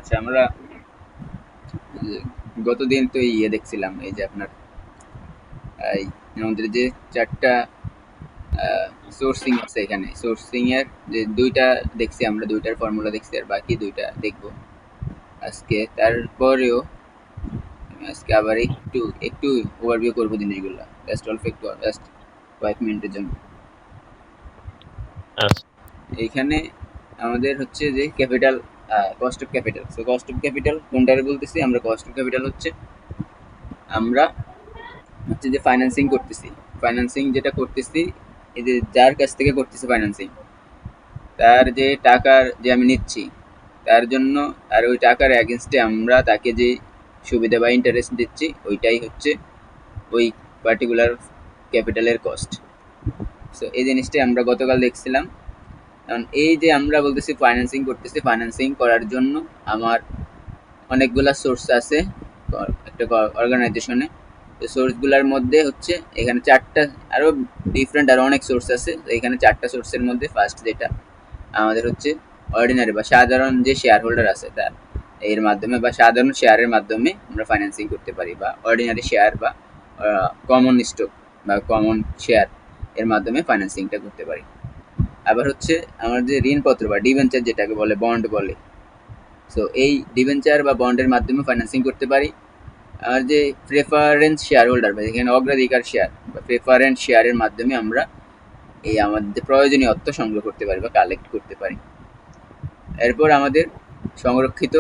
আচ্ছা, আমরা গতদিন তো দেখছিলাম, এই যে আপনার এই আমাদের যে চারটা সোর্সিং আছে, এখানে সোর্সিং এর যে দুইটা দেখছি, আমরা দুইটার ফর্মুলা দেখছি আর বাকি দুইটা দেখবো আজকে। তারপরেও আজকে আবার একটু একটু ওভারভিউ করবো জিনিসগুলো, জাস্ট অল্প একটু, জাস্ট কয়েক মিনিটের জন্য। আচ্ছা। এইখানে আমাদের হচ্ছে যে capital, cost of capital. So cost of capital কোনটারে বলতেছি আমরা? কস্ট অফ ক্যাপিটাল হচ্ছে আমরা হচ্ছে যে ফাইন্যান্সিং করতেছি, ফাইন্যান্সিং যেটা করতেছি, এই যে যার কাছ থেকে করতেছি ফাইন্যান্সিং, তার যে টাকার যে আমি নিচ্ছি তার জন্য, আর ওই টাকার অ্যাগেনস্টে আমরা তাকে যে সুবিধা বা ইন্টারেস্ট দিচ্ছি, ওইটাই হচ্ছে ওই পার্টিকুলার ক্যাপিটালের কস্ট। সো এই জিনিসটাই আমরা গতকাল দেখছিলাম। কারণ এই যে আমরা বলতেছি ফাইন্যান্সিং করতেছি, ফাইন্যান্সিং করার জন্য আমার অনেকগুলা সোর্স আছে একটা অর্গানাইজেশনে। তো সোর্সগুলোর মধ্যে হচ্ছে এখানে চারটা, আরও ডিফারেন্ট আরও অনেক সোর্স আছে। তো এখানে চারটা সোর্সের মধ্যে ফার্স্ট যেটা আমাদের হচ্ছে অর্ডিনারি বা সাধারণ যে শেয়ার হোল্ডার আছে তার, এর মাধ্যমে বা সাধারণ শেয়ারের মাধ্যমে আমরা ফাইন্যান্সিং করতে পারি, বা অর্ডিনারি শেয়ার বা কমন স্টক বা কমন শেয়ার এর মাধ্যমে ফাইন্যান্সিংটা করতে পারি। আবার হচ্ছে আমার যে ঋণপত্র বা ডিবেঞ্চার যেটাকে বলে, বন্ড বলে, সো এই ডিবেঞ্চার বা বন্ডের মাধ্যমে ফাইন্যান্সিং করতে পারি। আর যে প্রেফারেন্স শেয়ার হোল্ডার বা এখানে অগ্রাধিকার শেয়ার বা প্রেফারেন্স শেয়ারের মাধ্যমে আমরা এই আমাদের প্রয়োজনীয় অর্থ সংগ্রহ করতে পারি বা কালেক্ট করতে পারি। এরপর আমাদের সংরক্ষিত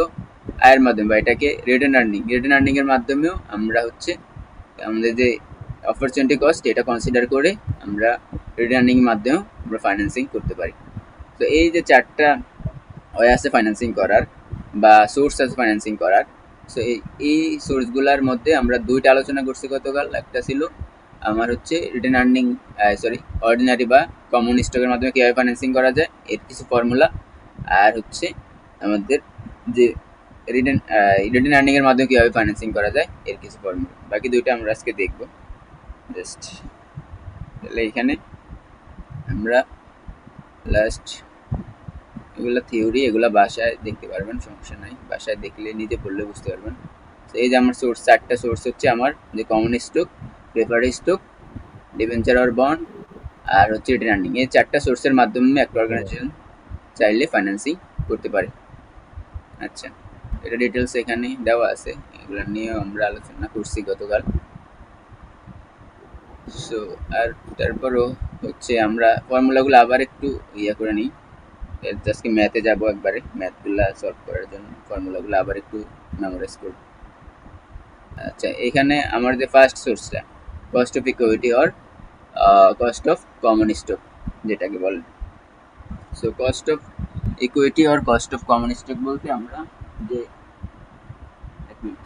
আয়ের মাধ্যমে বা এটাকে রিটার্ন আর্নিং, রিটার্ন আর্নিং এর মাধ্যমেও আমরা হচ্ছে আমাদের যে অপরচুনিটি কস্ট এটা কনসিডার করে আমরা রিটার্ন আর্নিং এর মাধ্যমেও আমরা ফাইন্যান্সিং করতে পারি। তো এই যে চারটা ওয়ে আছে ফাইন্যান্সিং করার বা সোর্স আছে ফাইন্যান্সিং করার। সো এই সোর্সগুলোর মধ্যে আমরা দুইটা আলোচনা করছি গতকাল। একটা ছিল আমার হচ্ছে রিটার্ন আর্নিং, সরি, অর্ডিনারি বা কমন স্টকের মাধ্যমে কীভাবে ফাইন্যান্সিং করা যায় এর কিছু ফর্মুলা, আর হচ্ছে আমাদের যে রিটার্ন রিটার্ন আর্নিং এর মাধ্যমে কীভাবে ফাইন্যান্সিং করা যায় এর কিছু ফর্মুলা। বাকি দুইটা আমরা আজকে দেখব। জাস্ট তাহলে এখানে আমরা লাস্ট, এগুলো থিওরি, এগুলো বাসায় দেখতে পারবেন, সমস্যা নাই, বাসায় দেখলে নিজে পড়লে বুঝতে পারবেন। তো এই যে আমার সোর্স, চারটা সোর্স হচ্ছে আমার যে common stock, preferred stock, debenture আর বন্ড, আর হচ্ছে রিটার্ন আর্নিং। এই চারটা সোর্সের মাধ্যমে একটা অর্গানাইজেশন চাইলে ফাইন্যান্সিং করতে পারে। আচ্ছা, এটা ডিটেলস এখানে দেওয়া আছে, এগুলো নিয়েও আমরা আলোচনা করছি গতকাল। সো আর তারপরও হচ্ছে আমরা ফর্মুলাগুলো আবার একটু করে নিই। আজকে ম্যাথে যাবো, একবারে ম্যাথগুলা সলভ করার জন্য ফর্মুলাগুলো আবার একটু মেমোরাইজ করব। আচ্ছা, এখানে আমার যে ফার্স্ট সোর্সটা cost of equity or cost of common stock যেটাকে বলে। So cost of equity or cost of common stock বলতে আমরা যে, এক মিনিট,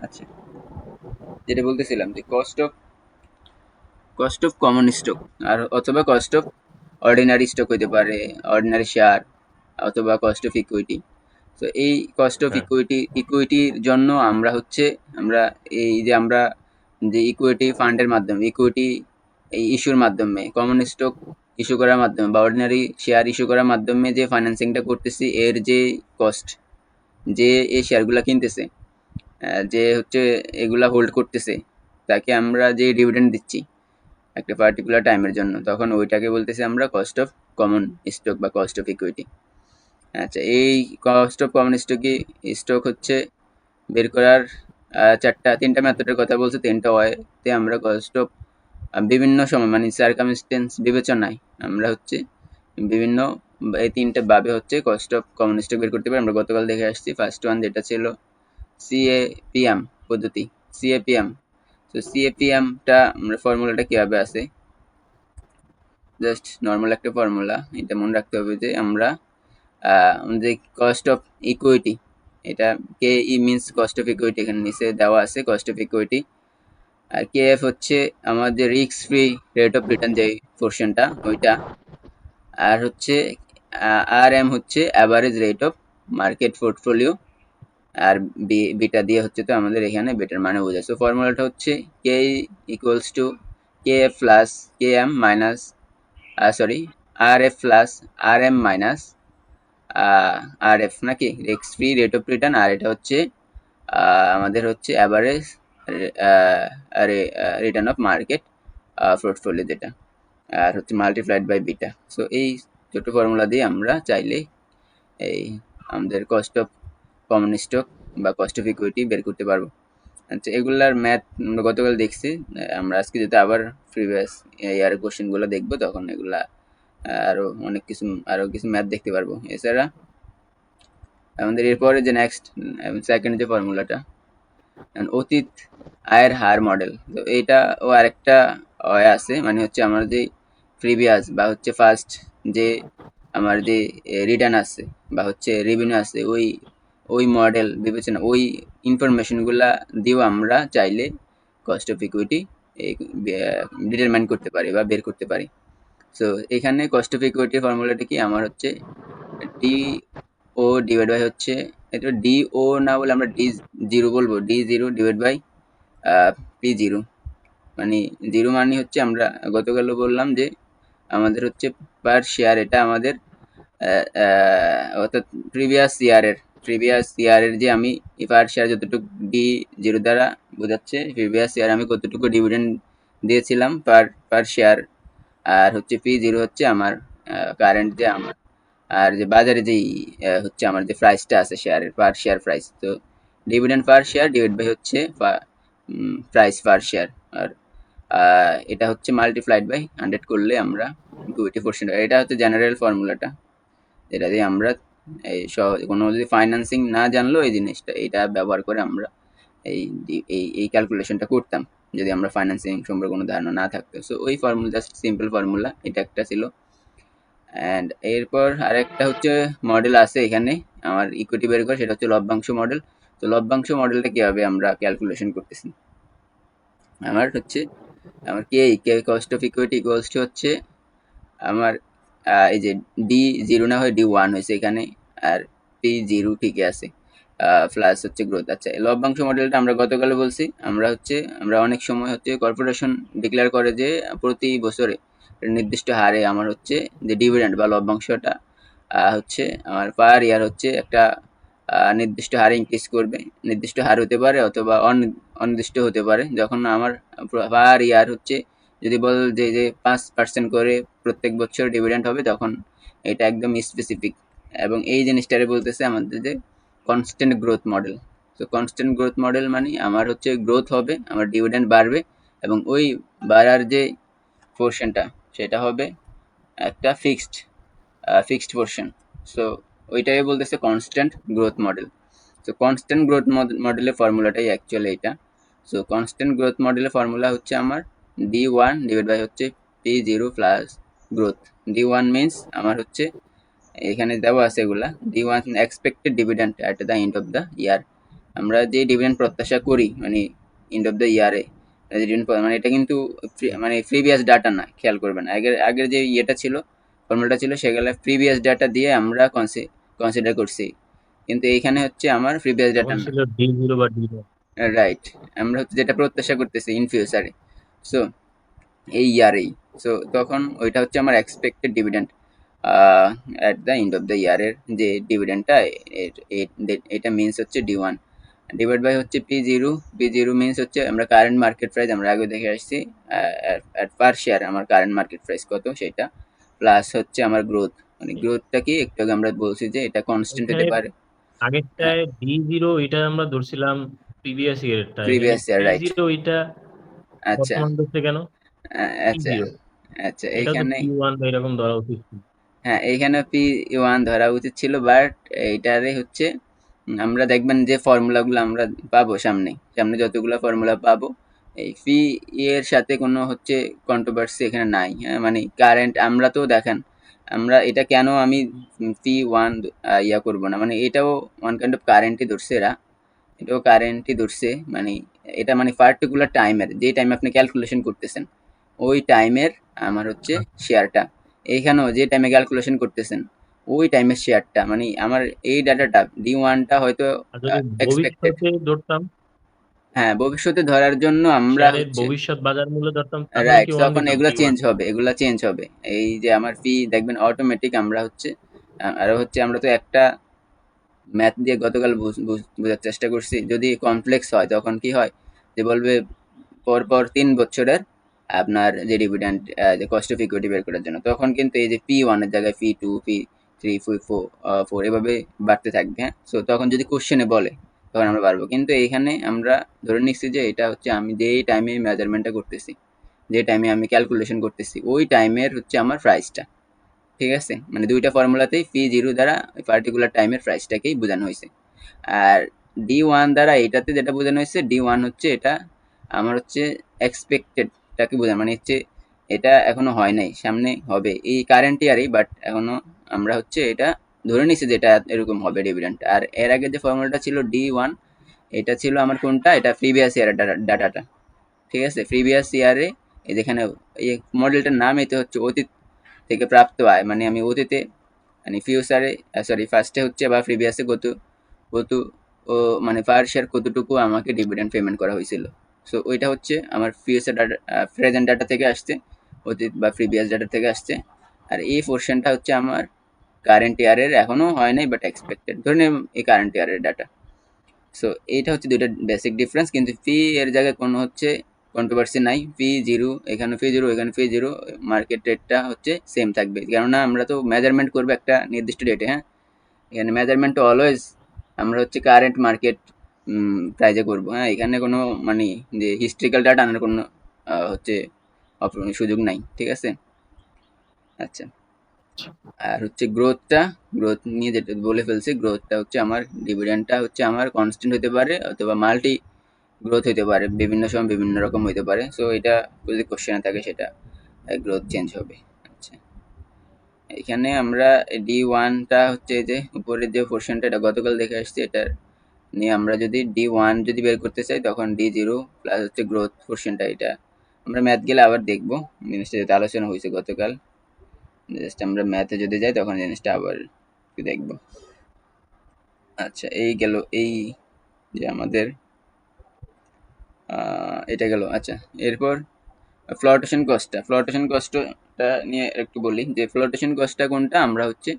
আচ্ছা, যেটা বলতেছিলাম যে কস্ট অফ কমন স্টক আর অথবা কস্ট অফ অর্ডিনারি স্টক হইতে পারে, অর্ডিনারি শেয়ার, অথবা কস্ট অফ ইকুইটি। তো এই কস্ট অফ হুম। ইকুইটির জন্য আমরা হচ্ছে আমরা এই যে আমরা যে ইকুইটি ফান্ডের মাধ্যমে, ইকুইটি এই ইস্যুর মাধ্যমে, কমন স্টক ইস্যু করার মাধ্যমে বা অর্ডিনারি শেয়ার ইস্যু করার মাধ্যমে যে ফাইন্যান্সিংটা করতেছি, এর যে কস্ট, যে এই শেয়ারগুলা কিনতেছে, যে হচ্ছে এগুলা হোল্ড করতেছে, তাকে আমরা যে ডিভিডেন্ড দিচ্ছি একটা পার্টিকুলার টাইমের জন্য, তখন ওইটাকে বলতেছি আমরা কস্ট অফ কমন স্টক বা কস্ট অফ ইকুইটি। আচ্ছা, এই কস্ট অফ কমন স্টক হচ্ছে বের করার তিনটা মেথডের কথা বলছে, তিনটা ওয়েতে আমরা কস্ট অফ বিভিন্ন সময় মানে সার্কামস্টেন্স বিবেচনায় আমরা হচ্ছে বিভিন্ন এই তিনটে ভাবে হচ্ছে কস্ট অফ কমন স্টক বের করতে পারি। আমরা গতকাল দেখে আসছি ফার্স্ট ওয়ান যেটা ছিল সিএপিএম পদ্ধতি, সিএপিএম। তো সিএপিএমটা আমরা ফর্মুলাটা কীভাবে আছে, জাস্ট নর্মাল একটা ফর্মুলা, এটা মনে রাখতে হবে যে আমরা যে কস্ট অফ ইকুইটি, এটা K E means cost of equity, এখানে নিচে দেওয়া আছে কস্ট অফ ইকুইটি। আর কে এফ হচ্ছে আমাদের risk free rate of return যে পোর্শনটা ওইটা। আর হচ্ছে আর এম হচ্ছে average rate of market portfolio. আর বিটা দিয়ে হচ্ছে তো আমাদের এখানে বেটার মানে বোঝায়। সো ফর্মুলাটা হচ্ছে K equals to KF plus KM minus sorry RF plus RM minus RF নাকি risk free rate of return, আর এটা হচ্ছে আমাদের হচ্ছে average return of market portfolio যেটা, আর হচ্ছে মাল্টিপ্লাইড বাই বিটা। সো এই ছোট ফর্মুলা দিয়ে আমরা চাইলে এই আমাদের কস্ট অফ কমন স্টক বা কস্ট অফ ইকুইটি বের করতে পারবো। আচ্ছা, এগুলার ম্যাথ আমরা গতকাল দেখছি। আমরা আজকে যদি আবার প্রিভিয়াস ইয়ারের কোশ্চেনগুলো দেখবো তখন এগুলা আরো অনেক কিছু আরো কিছু ম্যাথ দেখতে পারবো। এছাড়া আমাদের এরপরে যে নেক্সট সেকেন্ড যে ফর্মুলাটা অতীত আয়ের হার মডেল, তো এইটা ও আরেকটা আছে, মানে হচ্ছে আমার যে প্রিভিয়াস বা হচ্ছে ফার্স্ট যে আমার যে রিটার্ন আছে বা হচ্ছে রেভিনিউ আছে, ওই ওই মডেল বিবেচনা ওই ইনফরমেশনগুলা দিয়েও আমরা চাইলে কস্ট অফ ইকুইটি ডিটারমাইন করতে পারি বা বের করতে পারি। সো এখানে কস্ট অফ ইকুইটির ফর্মুলাটা কি আমার হচ্ছে ডি ও ডিভাইড বাই হচ্ছে, এটা ডি ও না বলে আমরা ডি জিরো বলবো, D zero divide by P zero. মানে জিরো মানে হচ্ছে আমরা গতকালও বললাম যে আমাদের হচ্ছে পার শেয়ার, এটা আমাদের অর্থাৎ প্রিভিয়াস ইয়ারের যে আমি পার শেয়ার যতটুকু ডি জিরো দ্বারা বোঝাচ্ছে প্রিভিয়াস ইয়ার আমি কতটুকু ডিভিডেন্ড দিয়েছিলাম পার পার শেয়ার, আর হচ্ছে পি জিরো হচ্ছে আমার কারেন্ট যে আমার, আর যে বাজারে যেই হচ্ছে আমার যে প্রাইসটা আছে শেয়ারের পার শেয়ার প্রাইস, তো dividend per share divide by হচ্ছে প্রাইস পার শেয়ার, আর এটা হচ্ছে মাল্টিপ্লাইড বাই 100 করলে আমরা ইকুইটি পার্সেন্ট। এটা হচ্ছে জেনারেল ফর্মুলাটা, যেটা দিয়ে আমরা এই কোনো যদি ফাইন্যান্সিং না জানলেও এই জিনিসটা এটা ব্যবহার করে আমরা এই এই ক্যালকুলেশনটা করতাম যদি আমরা ফাইন্যান্সিং সম্পর্কে কোনো ধারণা না থাকতো। সো ওই ফর্মুলা জাস্ট সিম্পল ফর্মুলা এটা একটা ছিল। অ্যান্ড এরপর আরেকটা হচ্ছে মডেল আছে এখানে আমার ইকুইটি বের করে, সেটা হচ্ছে লভ্যাংশ মডেল। তো লভ্যাংশ মডেলটা কীভাবে আমরা ক্যালকুলেশন করতেছি, আমার হচ্ছে আমার K cost of equity equals to হচ্ছে আমার এই যে ডি জিরো না হয় ডি ওয়ান হয়েছে এখানে, আর পি জিরো ঠিকই আছে, প্লাস হচ্ছে গ্রোথ। আচ্ছা, লভ্যাংশ মডেলটা আমরা গতকালে বলছি, আমরা অনেক সময় হচ্ছে কর্পোরেশন ডিক্লেয়ার করে যে প্রতি বছরে নির্দিষ্ট হারে আমার হচ্ছে যে ডিভিডেন্ড বা লভ্যাংশটা হচ্ছে আমার পার ইয়ার হচ্ছে একটা নির্দিষ্ট হারে ইনক্রিজ করবে। নির্দিষ্ট হার হতে পারে অথবা অনির্দিষ্ট হতে পারে। যখন আমার পার ইয়ার হচ্ছে যদি বল যে 5% করে প্রত্যেক বছর ডিভিডেন্ড হবে, তখন এটা একদম স্পেসিফিক, এবং এই জিনিসটারে বলতেছে আমাদের যে কনস্ট্যান্ট গ্রোথ মডেল। তো কনস্ট্যান্ট গ্রোথ মডেল মানে আমার হচ্ছে গ্রোথ হবে, আমার ডিভিডেন্ড বাড়বে, এবং ওই বাড়ার যে পোর্শনটা সেটা হবে একটা ফিক্সড পোর্শন। সো ওইটাই বলতেছে constant growth model. So constant growth মডেলের ফর্মুলাটাই অ্যাকচুয়ালি এটা। সো কনস্ট্যান্ট গ্রোথ মডেলের ফর্মুলা হচ্ছে আমার ডি ওয়ান ডিভাইড বাই হচ্ছে P zero plus growth. D one means আমার হচ্ছে এখানে দেওয়া আছে এগুলা, D one expected dividend at the end of the ইয়ার। আমরা যে ডিভিডেন্ড প্রত্যাশা করি মানে এন্ড অফ দ্য ইয়ারে মানে এটা কিন্তু মানে প্রিভিয়াস ডাটা না, খেয়াল করবেন আগের আগের যে ইয়েটা ছিল ফর্মুলাটা ছিল সেগুলো প্রিভিয়াস ডাটা দিয়ে আমরা কনসিডার করছি, কিন্তু এইখানে হচ্ছে আমার প্রিভিয়াস ডাটা তখন না। ছিল ডি জিরো বা ডি ওয়ান। রাইট, আমরা হচ্ছে যেটা প্রত্যাশা করতেছি ইন ফিউচারে, সো এই ইয়ারেই। সো তখন ওইটা হচ্ছে আমার expected dividend at the end of the ইয়ারের যে ডিভিডেন্ডটা, এটা মিনস হচ্ছে ডি ওয়ান ডিভাইড বাই হচ্ছে পি জিরো মিনস হচ্ছে আমরা কারেন্ট মার্কেট প্রাইস, আমরা আগে দেখে আসছি পার শেয়ার আমার কারেন্ট মার্কেট প্রাইস কত সেটা, প্লাস হচ্ছে আমার গ্রোথ, মানে গ্রোথটা কি একটু আগে আমরা বলছি যে এটা কনস্ট্যান্ট এখানে হতে পারে। আগেরটায় ডি জিরো এটা আমরা ধরছিলাম প্রিভিয়াস ইয়ারটা, এখানে previous year, P right. Zero এটা আচ্ছা বর্তমান ধরছে কেন? পি আচ্ছা জিরো আচ্ছা এটা তো এইখানে, পি ওয়ান বা এরকম ধরা উচিত ছিল। হ্যাঁ এইখানে পি ওয়ান ধরা উচিত ছিল, বাট এইটারে হচ্ছে আমরা দেখবেন যে ফর্মুলাগুলো আমরা পাবো সামনে সামনে যতগুলো ফর্মুলা পাবো এই পি এর সাথে কোনো হচ্ছে কন্ট্রোভার্সি এখানে নাই। হ্যাঁ, মানে কারেন্ট আমরা তো দেখেন আমরা এটা কেন আমি পি ওয়ান ইয়া করবো না, মানে এটাও ওয়ান কাইন্ড অফ কারেন্টই ধরছে এরা, এটাও কারেন্টই ধরছে, মানে এটা মানে পার্টিকুলার টাইমের যে টাইমে আপনি ক্যালকুলেশন করতেছেন ওই টাইমের আমার হচ্ছে শেয়ারটা, এইখানেও যে টাইমে ক্যালকুলেশন করতেছেন ওই টাইমের শেয়ারটা, মানে আমার এই ডাটাটা ডি ওয়ানটা হয়তো আর যদি এক্সপেক্টেড। ভবিষ্যতে ধরতাম, হ্যাঁ, ভবিষ্যতে ধরার জন্য আমরা শেয়ারের হচ্ছে ভবিষ্যৎ বাজার মূল্য ধরতাম তাহলে রাইট, কি ওয়ান তখন দিতাম এগুলা পি ওয়ান। এগুলা চেঞ্জ হবে। এই যে আমার ফি দেখবেন অটোমেটিক আমরা হচ্ছে আরো হচ্ছে আমরা তো একটা ম্যাথ দিয়ে গতকাল বোঝার চেষ্টা করছি, যদি কমপ্লেক্স হয় তখন কি হয় যে বলবে পরপর 3 বছরের আপনার যে ডিভিডেন্ড, যে কস্ট অফ ইকুইটি বের করার জন্য, তখন কিন্তু এই যে পি ওয়ানের জায়গায় P two, P three, P four, four এভাবে বাড়তে থাকবে। হ্যাঁ, সো তখন যদি কোশ্চেনে বলে তখন আমরা পারবো, কিন্তু এইখানে আমরা ধরে নিচ্ছি যে এটা হচ্ছে আমি যেই টাইমে মেজারমেন্টটা করতেছি, যে টাইমে আমি ক্যালকুলেশন করতেছি, ওই টাইমের হচ্ছে আমার প্রাইসটা। ঠিক আছে, মানে দুইটা ফর্মুলাতেই পি জিরো দ্বারা ওই পার্টিকুলার টাইমের প্রাইসটাকেই বোঝানো হয়েছে। আর ডি ওয়ান দ্বারা এটাতে যেটা বোঝানো হয়েছে, ডি ওয়ান হচ্ছে এটা আমার হচ্ছে এক্সপেক্টেডটাকে বোঝানো, মানে হচ্ছে এটা এখনো হয় নাই, সামনে হবে এই কারেন্ট ইয়ারই, বাট এখনো আমরা হচ্ছে এটা ধরে নিছি যে এটা এরকম হবে ডিভিডেন্ড। আর এর আগে যে ফর্মুলাটা ছিল ডি ওয়ান, এটা ছিল আমার কোনটা, এটা প্রিভিয়াস ইয়ারের ডাটাটা। ঠিক আছে, প্রিভিয়াস ইয়ারে এই যেখানে এই মডেলটার নাম এতে হচ্ছে অতীত থেকে প্রাপ্ত আয়, মানে আমি অতীতে মানে ফিউচারে, সরি ফার্স্টে হচ্ছে বা প্রিভিয়াসে কত কত ও মানে পার শেয়ার কতটুকু আমাকে ডিভিডেন্ড পেমেন্ট করা হয়েছিল। সো ওইটা হচ্ছে আমার ফিউচার ডাটা, প্রেজেন্ট ডাটা থেকে আসছে, অতীত বা প্রিভিয়াস ডাটা থেকে আসছে। আর এই পোর্শনটা হচ্ছে আমার কারেন্ট ইয়ারের, এখনো হয় নাই বাট এক্সপেক্টেড, ধরে নিন এই কারেন্ট ইয়ারের ডাটা। সো এইটা হচ্ছে দুইটা বেসিক ডিফারেন্স, কিন্তু ফি এর জায়গায় কোনো হচ্ছে কন্ট্রোভার্সি নাই, ফি জিরো এখানে, ফি জিরো এখানে, ফি জিরো, মার্কেট রেটটা হচ্ছে সেম থাকবে, কেননা আমরা তো মেজারমেন্ট করবো একটা নির্দিষ্ট ডেটে। হ্যাঁ, এখানে মেজারমেন্ট অলওয়েজ আমরা হচ্ছে কারেন্ট মার্কেট প্রাইজে করবো। হ্যাঁ, এখানে কোনো মানে যে হিস্ট্রিক্যাল ডাটা আনার কোনো হচ্ছে সুযোগ নাই। ঠিক আছে, আচ্ছা। আর হচ্ছে গ্রোথটা, গ্রোথ নিয়ে যেটা বলে ফেলছি, গ্রোথটা হচ্ছে আমার ডিভিডেন্ডটা হচ্ছে আমার কনস্ট্যান্ট হতে পারে অথবা মাল্টি গ্রোথ হতে পারে, বিভিন্ন সময় বিভিন্ন রকম হতে পারে। সো এটা যদি কোশ্চেনে থাকে সেটা গ্রোথ চেঞ্জ হবে। আচ্ছা, এখানে আমরা ডি ওয়ানটা হচ্ছে যে উপরের যে পোর্শনটা, এটা গতকাল দেখে আসছি, এটার নিয়ে আমরা যদি ডি ওয়ান যদি বের করতে চাই তখন ডি জিরো প্লাস হচ্ছে গ্রোথ পোর্শনটা, এটা আমরা ম্যাথ গেলে আবার দেখবো, জিনিসটা যেটা আলোচনা হয়েছে গতকাল, জাস্ট আমরা ম্যাথে যদি যাই তখন জিনিসটা আবার একটু দেখবো। আচ্ছা, এই গেল এই যে আমাদের এটা গেল। আচ্ছা, এরপর ফ্লোটেশন কস্টটা নিয়ে একটু বলি, যে ফ্লোটেশন কস্টটা কোনটা, আমরা হচ্ছে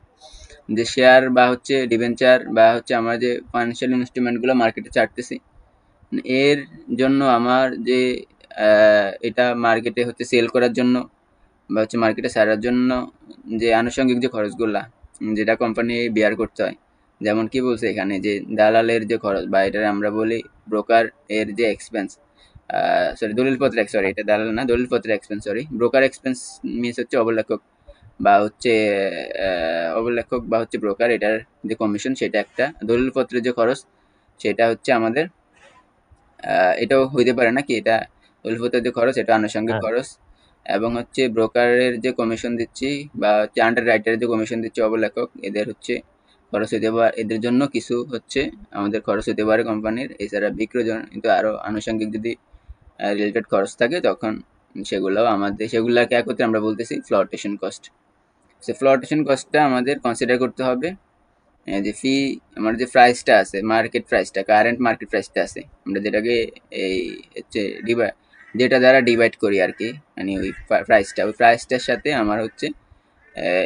যে শেয়ার বা হচ্ছে ডিবেঞ্চার বা হচ্ছে আমরা যে ফাইন্যান্সিয়াল ইনস্ট্রুমেন্টগুলো মার্কেটে ছাড়তেছি, এর জন্য আমার যে এটা মার্কেটে হচ্ছে সেল করার জন্য বা হচ্ছে মার্কেটে ছাড়ার জন্য যে আনুষঙ্গিক যে খরচগুলা যেটা কোম্পানি বিয়ার করতে হয়, যেমন কি বলছে এখানে যে দালালের যে খরচ, বা এটা আমরা বলি ব্রোকার এর যে এক্সপেন্স, সরি দলিলপত্রের, সরি এটা দালাল না, দলিলপত্রের expense, sorry broker expense means হচ্ছে অবলেখক বা হচ্ছে অবলেখক বা হচ্ছে ব্রোকার, এটার যে কমিশন সেটা একটা, দলিলপত্রের যে খরচ সেটা হচ্ছে আমাদের এটাও হইতে পারে নাকি, এটা দলিলপত্রের যে খরচ এটা আনুষঙ্গিক হ্যাঁ, খরচ, এবং হচ্ছে ব্রোকারের যে কমিশন দিচ্ছি বা হচ্ছে আন্ডার রাইটারের যে কমিশন দিচ্ছি অবলেখক, এদের হচ্ছে খরচ হইতে পারে, এদের জন্য কিছু হচ্ছে আমাদের খরচ হতে পারে কোম্পানির। এছাড়া বিক্রয়ের জন্য কিন্তু আরও আনুষঙ্গিক যদি রিলেটেড খরচ থাকে তখন সেগুলোও আমাদের, সেগুলোকে একত্রে আমরা বলতেছি ফ্লোটেশন কস্ট। সে ফ্লোটেশন কস্টটা আমাদের কনসিডার করতে হবে যে ফি, আমার যে প্রাইসটা আছে, মার্কেট প্রাইসটা, কারেন্ট মার্কেট প্রাইসটা আছে, আমরা যেটাকে এই হচ্ছে যেটা দ্বারা ডিভাইড করি আর কি, মানে ওই প্রাইসটা, ওই প্রাইসটার সাথে আমার হচ্ছে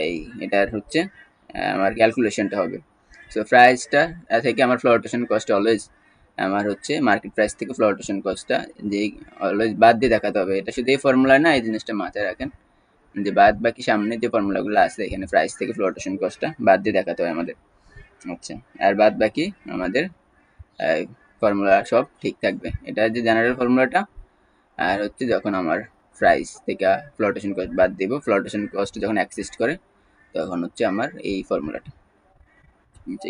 এই এটার হচ্ছে আমার ক্যালকুলেশনটা হবে। সো প্রাইসটা থেকে আমার ফ্লোটেশন কস্ট অলওয়েজ আমার হচ্ছে মার্কেট প্রাইস থেকে ফ্লোটেশন কস্টটা যে অলওয়েজ বাদ দিয়ে দেখাতে হবে। এটা শুধু এই ফর্মুলা না, এই জিনিসটা মাথায় রাখেন যে বাদ বাকি সামনে যে ফর্মুলাগুলো আছে এখানে প্রাইস থেকে ফ্লোটেশন কস্টটা বাদ দিয়ে দেখাতে হয় আমাদের। আচ্ছা, আর বাদ বাকি আমাদের ফর্মুলা সব ঠিক থাকবে, এটা যে জেনারেল ফর্মুলাটা। আর হচ্ছে যখন আমার প্রাইস থেকে ফ্লোটেশন কস্ট বাদ দিব, ফ্লোটেশন কস্ট যখন এক্সিস্ট করে তখন হচ্ছে আমার এই ফর্মুলাটা।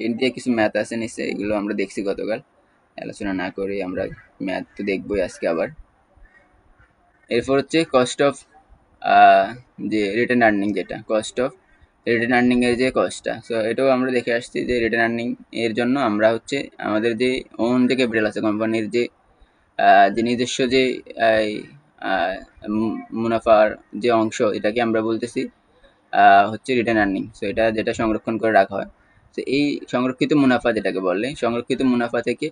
এর দিয়ে কিছু ম্যাথ আছে নিশ্চয়ই, এগুলো আমরা দেখছি গতকাল, আলোচনা না করে আমরা ম্যাথ তো দেখবোই আজকে আবার। এরপর হচ্ছে কস্ট অফ যে রিটার্ন আর্নিং, যেটা কস্ট অফ রিটার্ন আর্নিং এর যে কস্টটা, সো এটাও আমরা দেখে আসছি যে রিটার্ন আর্নিং এর জন্য আমরা হচ্ছে আমাদের যে ওন যে ক্যাপিটাল আছে কোম্পানির, যে নিজস্ব যে মুনাফার যে অংশ, এটাকে আমরা বলতেছি হচ্ছে রিটার্ন আর্নিং। সো এটা যেটা সংরক্ষণ করে রাখা হয়, তো এই সংরক্ষিত মুনাফা যেটাকে বলে, সংরক্ষিত মুনাফা থেকে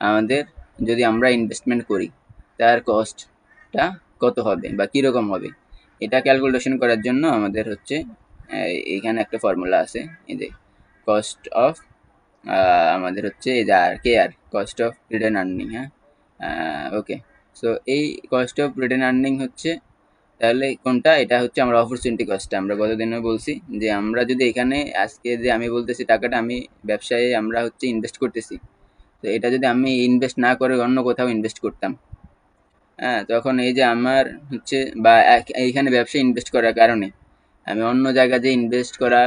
আমাদের যদি আমরা ইনভেস্টমেন্ট করি তার কস্টটা কত হবে বা কীরকম হবে, এটা ক্যালকুলেশন করার জন্য আমাদের হচ্ছে এইখানে একটা ফর্মুলা আছে, এই যে কস্ট অফ আমাদের হচ্ছে এই যে আর কে আর কস্ট অফ রিটার্ন আর্নিং। হ্যাঁ, ওকে। সো এই কস্ট অফ রিটার্ন আর্নিং হচ্ছে তাহলে কোনটা, এটা হচ্ছে আমরা অপরচুনিটি কস্টটা আমরা গতদিনও বলছি যে আমরা যদি এখানে আজকে যে আমি বলতেছি টাকাটা আমি ব্যবসায় আমরা হচ্ছে ইনভেস্ট করতেছি, তো এটা যদি আমি ইনভেস্ট না করে অন্য কোথাও ইনভেস্ট করতাম, হ্যাঁ, তখন এই যে আমার হচ্ছে বা এইখানে ব্যবসায় ইনভেস্ট করার কারণে আমি অন্য জায়গায় যে ইনভেস্ট করা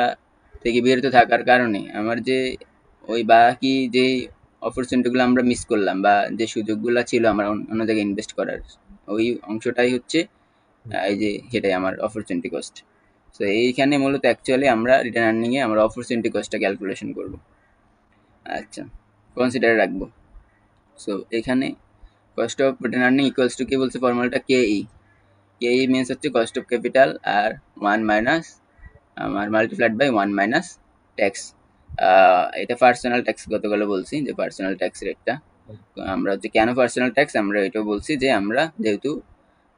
থেকে বিরত থাকার কারণে আমার যে ওই বাকি যে অপরচুনিটিগুলো আমরা মিস করলাম বা যে সুযোগগুলো ছিল আমার অন্য জায়গায় ইনভেস্ট করার, ওই অংশটাই হচ্ছে এই যে সেটাই আমার অপরচুনিটি কস্ট। সো এইখানে মূলত অ্যাকচুয়ালি আমরা রিটার্ন আর্নিংয়ে আমরা অপরচুনিটি কস্টটা ক্যালকুলেশন করব। আচ্ছা, কনসিডারে রাখবো। সো এখানে cost of return earning equals to কি বলছে ফর্মুলাটা, কেই। কেই মিনস হচ্ছে কস্ট অফ ক্যাপিটাল আর 1 মাইনাস আমার মাল্টিপ্লাইড বাই 1 মাইনাস ট্যাক্স। এটা পার্সোনাল ট্যাক্স গতকালও বলছি যে পার্সোনাল ট্যাক্স রেটটা আমরা হচ্ছে কেন পার্সোনাল ট্যাক্স আমরা এটাও বলছি যে আমরা যেহেতু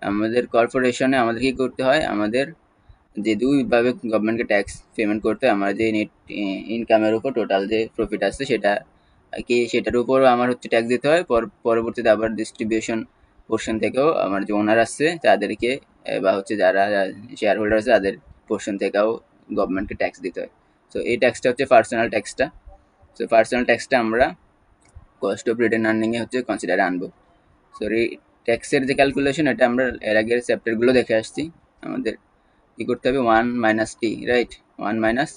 আমাদের কর্পোরেশনে আমাদের কি করতে হয়, আমাদের যে দুইভাবে গভর্নমেন্টকে ট্যাক্স পেমেন্ট করতে হয়, আমার যে নেট ইনকামের উপর টোটাল যে প্রফিট আসছে সেটা কি সেটার উপরও আমার হচ্ছে ট্যাক্স দিতে হয়, পরবর্তীতে আবার ডিস্ট্রিবিউশন পোর্শন থেকেও আমার যে ওনার আসছে তাদেরকে বা হচ্ছে যারা শেয়ার হোল্ডার আছে তাদের পোর্শন থেকেও গভর্নমেন্টকে ট্যাক্স দিতে হয়। সো এই ট্যাক্সটা হচ্ছে পার্সোনাল ট্যাক্সটা। সো পার্সোনাল ট্যাক্সটা আমরা কস্ট অফ রিটার্ন আর্নিংয়ে হচ্ছে কনসিডারে আনবো। সো ট্যাক্সের যে ক্যালকুলেশন এটা আমরা এর আগের চ্যাপ্টারগুলো দেখে আসছি। আমাদের কি করতে হবে, 1 মাইনাস টি, রাইট, 1 মাইনাস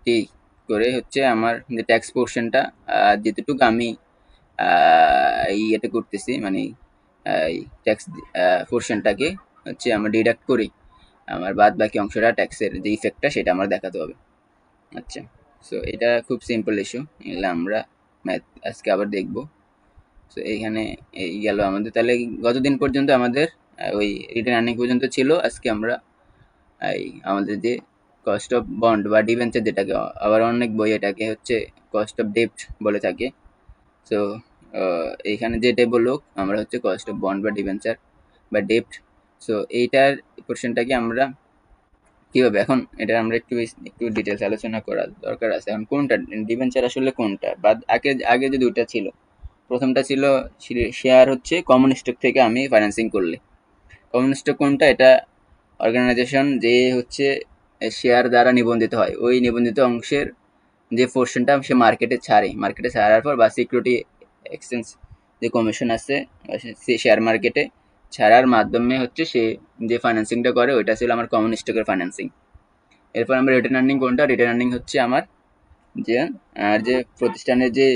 টি করে হচ্ছে আমার যে ট্যাক্স পোর্শনটা যেটুকু আমি ইয়েটা করতেছি মানে এই ট্যাক্স পোর্শনটাকে হচ্ছে আমরা ডিডাক্ট করি, আমার বাদ বাকি অংশটা ট্যাক্সের যে ইফেক্টটা সেটা আমার দেখাতে হবে। আচ্ছা, সো এটা খুব সিম্পল ইস্যু, এগুলো আমরা ম্যাথ আজকে আবার দেখব। সো এইখানে এই গেল আমাদের, তাহলে গতদিন পর্যন্ত আমাদের ওই রিটার্ন আর্নিং পর্যন্ত ছিল। আজকে আমরা এই আমাদের যে কস্ট অফ বন্ড বা ডিবেঞ্চার, যেটাকে আবার অনেক বই এটাকে হচ্ছে কস্ট অফ ডেপ্ট বলে থাকে। সো এইখানে যেটাই বলুক আমরা হচ্ছে কস্ট অফ বন্ড বা ডিবেঞ্চার বা ডেপ্ট। সো এইটার পোর্শনটাকে আমরা কীভাবে এখন এটা আমরা একটু ডিটেলস আলোচনা করার দরকার আছে। এখন কোনটা ডিবেঞ্চার আসলে কোনটা, বা আগে আগে যে দুইটা ছিল, প্রথমটা ছিল শেয়ার হচ্ছে কমন স্টক থেকে আমি ফাইন্যান্সিং করলে। কমন স্টক কোনটা, এটা অর্গানাইজেশন যে হচ্ছে শেয়ার দ্বারা নিবন্ধিত হয় ওই নিবন্ধিত অংশের যে পোর্শনটা সে মার্কেটে ছাড়ে, মার্কেটে ছাড়ার পর বা সিকিউরিটি এক্সচেঞ্জ যে কমিশন আছে সে শেয়ার মার্কেটে ছাড়ার মাধ্যমে হচ্ছে সে যে ফাইন্যান্সিংটা করে ওইটা ছিল আমার কমন স্টকের ফাইন্যান্সিং। এরপর আমরা রিটার্ন আর্নিং কোনটা, রিটার্ন আর্নিং হচ্ছে আমার যে যে প্রতিষ্ঠানের যে